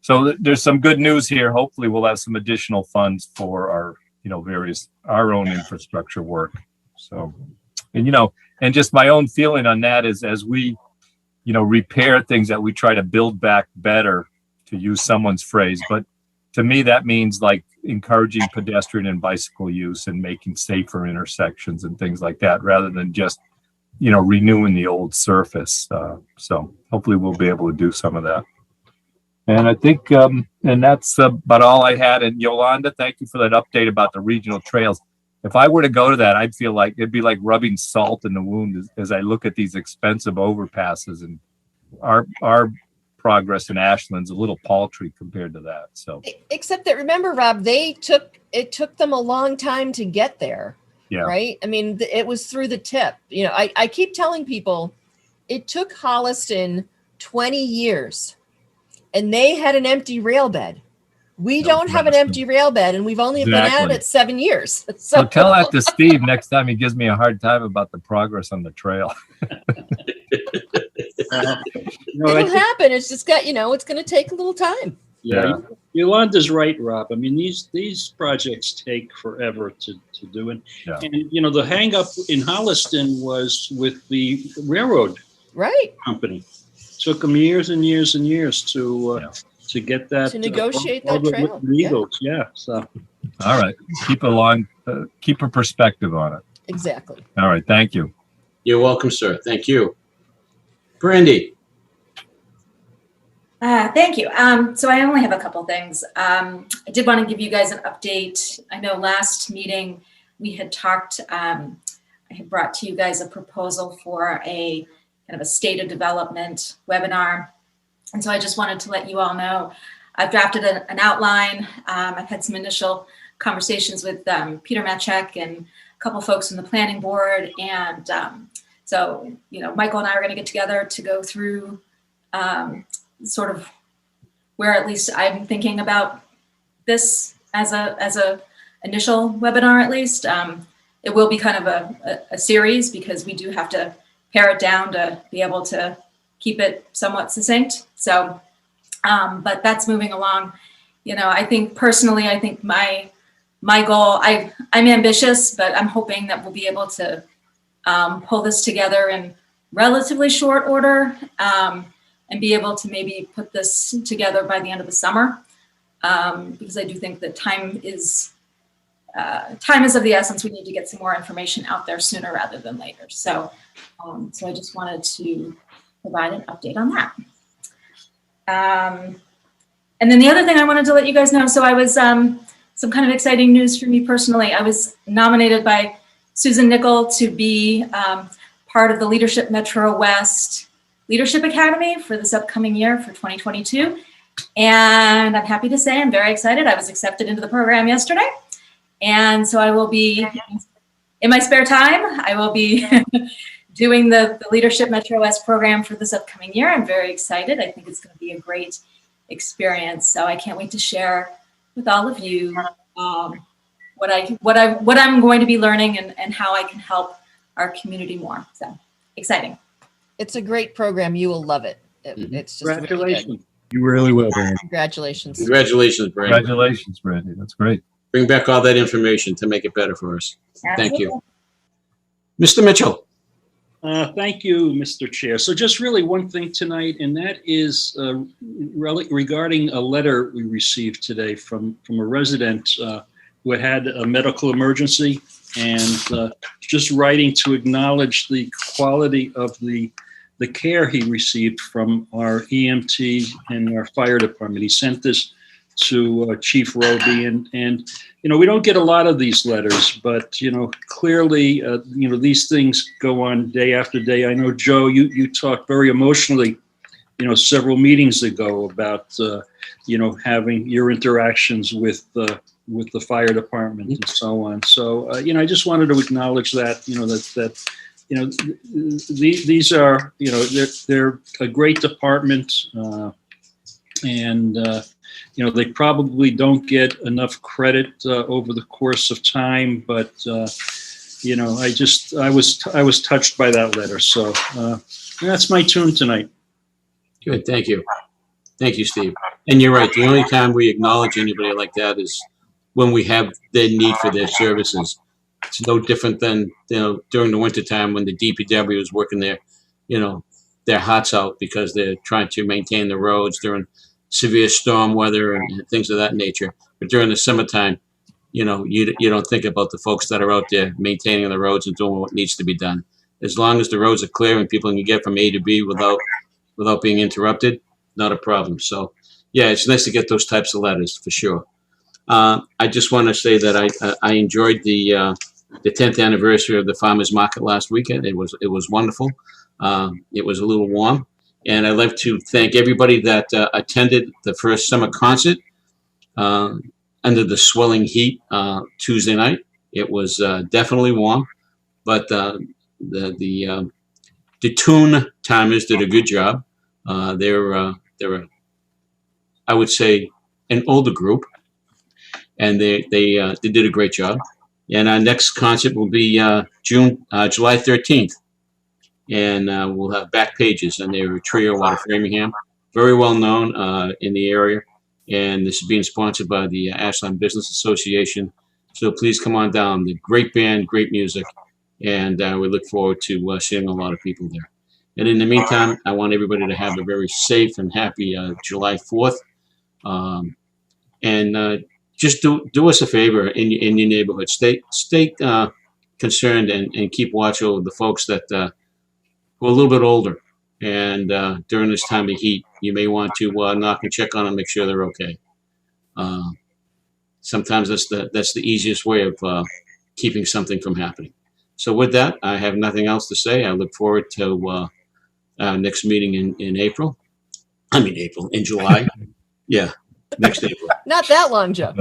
so there's some good news here. Hopefully we'll have some additional funds for our, our own infrastructure work. So, and just my own feeling on that is as we, repair things that we try to build back better, to use someone's phrase. But to me, that means like encouraging pedestrian and bicycle use and making safer intersections and things like that, rather than just, renewing the old surface. So hopefully we'll be able to do some of that. And I think, and that's about all I had. And Yolanda, thank you for that update about the regional trails. If I were to go to that, I'd feel like it'd be like rubbing salt in the wound as I look at these expensive overpasses, and our progress in Ashland's a little paltry compared to that. So, except that, remember, Rob, it took them a long time to get there. Yeah. Right. I mean, it was through the tip. I keep telling people it took Holliston 20 years and they had an empty rail bed. We don't have an empty rail bed, and we've only been at Exactly. it 7 years. So tell that to Steve next time he gives me a hard time about the progress on the trail. It'll happen. It's just got, it's going to take a little time. Yeah, Yolanda's right, Rob. I mean, these projects take forever to do it. Yeah. And, the hang up in Holliston was with the railroad company. Took them years and years and years to get that. To negotiate all that the trail. legals, so. All right. Keep a perspective on it. Exactly. All right. Thank you. You're welcome, sir. Thank you. Brandy. Thank you. So I only have a couple things. I did want to give you guys an update. I know last meeting we had talked, I had brought to you guys a proposal for a kind of a state of development webinar. And so I just wanted to let you all know, I've drafted an outline. I've had some initial conversations with Peter Matchek and a couple folks from the planning board. And so, Michael and I are going to get together to go through sort of where at least I'm thinking about this as a initial webinar, at least. It will be kind of a series because we do have to pare it down to be able to keep it somewhat succinct. So, but that's moving along. I think personally, my goal, I'm ambitious, but I'm hoping that we'll be able to pull this together in relatively short order and be able to maybe put this together by the end of the summer, because I do think that time is of the essence. We need to get some more information out there sooner rather than later. So, so I just wanted to provide an update on that. And then the other thing I wanted to let you guys know, so I was, some kind of exciting news for me personally. I was nominated by Susan Nickel to be part of the Leadership Metro West Leadership Academy for this upcoming year for 2022. And I'm happy to say I'm very excited. I was accepted into the program yesterday. And so I will be, in my spare time, I will be doing the Leadership Metro West program for this upcoming year. I'm very excited. I think it's going to be a great experience. So I can't wait to share with all of you what I'm going to be learning and how I can help our community more. So exciting. It's a great program. You will love it. It's just Congratulations. Really good. You really will, Brandy. Congratulations. Congratulations, Brandy. Congratulations, Brandy. That's great. Bring back all that information to make it better for us. Thank you. Mr. Mitchell. Thank you, Mr. Chair. So just really one thing tonight, and that is regarding a letter we received today from a resident who had a medical emergency, and just writing to acknowledge the quality of the care he received from our EMT and our fire department. He sent this to Chief Roby, and we don't get a lot of these letters, but clearly these things go on day after day. I know, Joe, you talked very emotionally several meetings ago about having your interactions with the fire department and so on. So I just wanted to acknowledge that these are they're a great department, and they probably don't get enough credit over the course of time, but I was touched by that letter. So that's my tune tonight. Good, thank you. Thank you, Steve. And you're right, the only time we acknowledge anybody like that is when we have their need for their services. It's no different than, during the wintertime when the DPW is working their hearts out because they're trying to maintain the roads during severe storm weather and things of that nature. But during the summertime, you don't think about the folks that are out there maintaining the roads and doing what needs to be done. As long as the roads are clear and people can get from A to B without being interrupted, not a problem. So, yeah, it's nice to get those types of letters for sure. I just want to say that I enjoyed the 10th anniversary of the farmers market last weekend. It was wonderful. It was a little warm, and I'd like to thank everybody that attended the first summer concert under the swelling heat Tuesday night. It was definitely warm, but the tune timers did a good job. They're I would say, an older group, and they did a great job. And our next concert will be July 13th, and we'll have Back Pages, and they're a trio out of Framingham, very well known in the area. And this is being sponsored by the Ashland Business Association. So please come on down. The great band, great music, and we look forward to seeing a lot of people there. And in the meantime, I want everybody to have a very safe and happy July 4th. And just do us a favor in your neighborhood. Stay concerned and keep watch over the folks that who are a little bit older. And during this time of heat, you may want to knock and check on them, make sure they're okay. Sometimes that's the easiest way of keeping something from happening. So with that, I have nothing else to say. I look forward to our next meeting in April. In July. Yeah, next April. Not that long, Joe.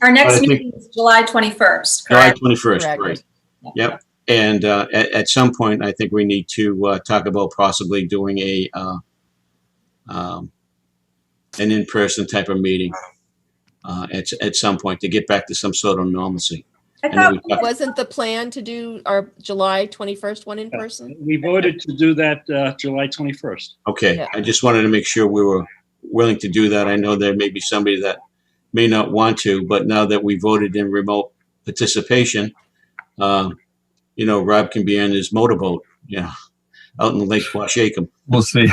Our next meeting is July 21st. July Correct? 21st, Correct. right. Yep. And at some point, I think we need to talk about possibly doing an in-person type of meeting at some point to get back to some sort of normalcy. Wasn't the plan to do our July 21st one in person? We voted to do that July 21st. Okay, Yeah. I just wanted to make sure we were willing to do that. I know there may be somebody that may not want to, but now that we voted in remote participation, Rob can be on his motorboat, out in Lake Washakum. We'll see.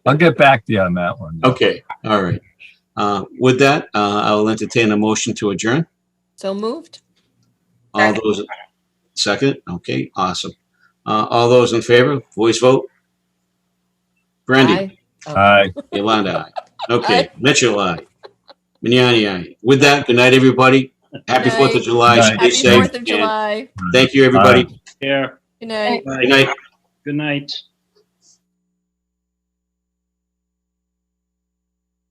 I'll get back to you on that one. Okay, all right. With that, I'll entertain a motion to adjourn. So moved. All those second? Okay, awesome. All those in favor, voice vote. Brandy. Aye. Oh. Aye. Yolanda, aye. Okay, Mitchell, aye. Mignani, aye. With that, good night, everybody. Happy Good 4th of night. July. Good Stay night. Happy safe. 4th of July. Thank you, everybody. Here. Good night. Good night. Good night.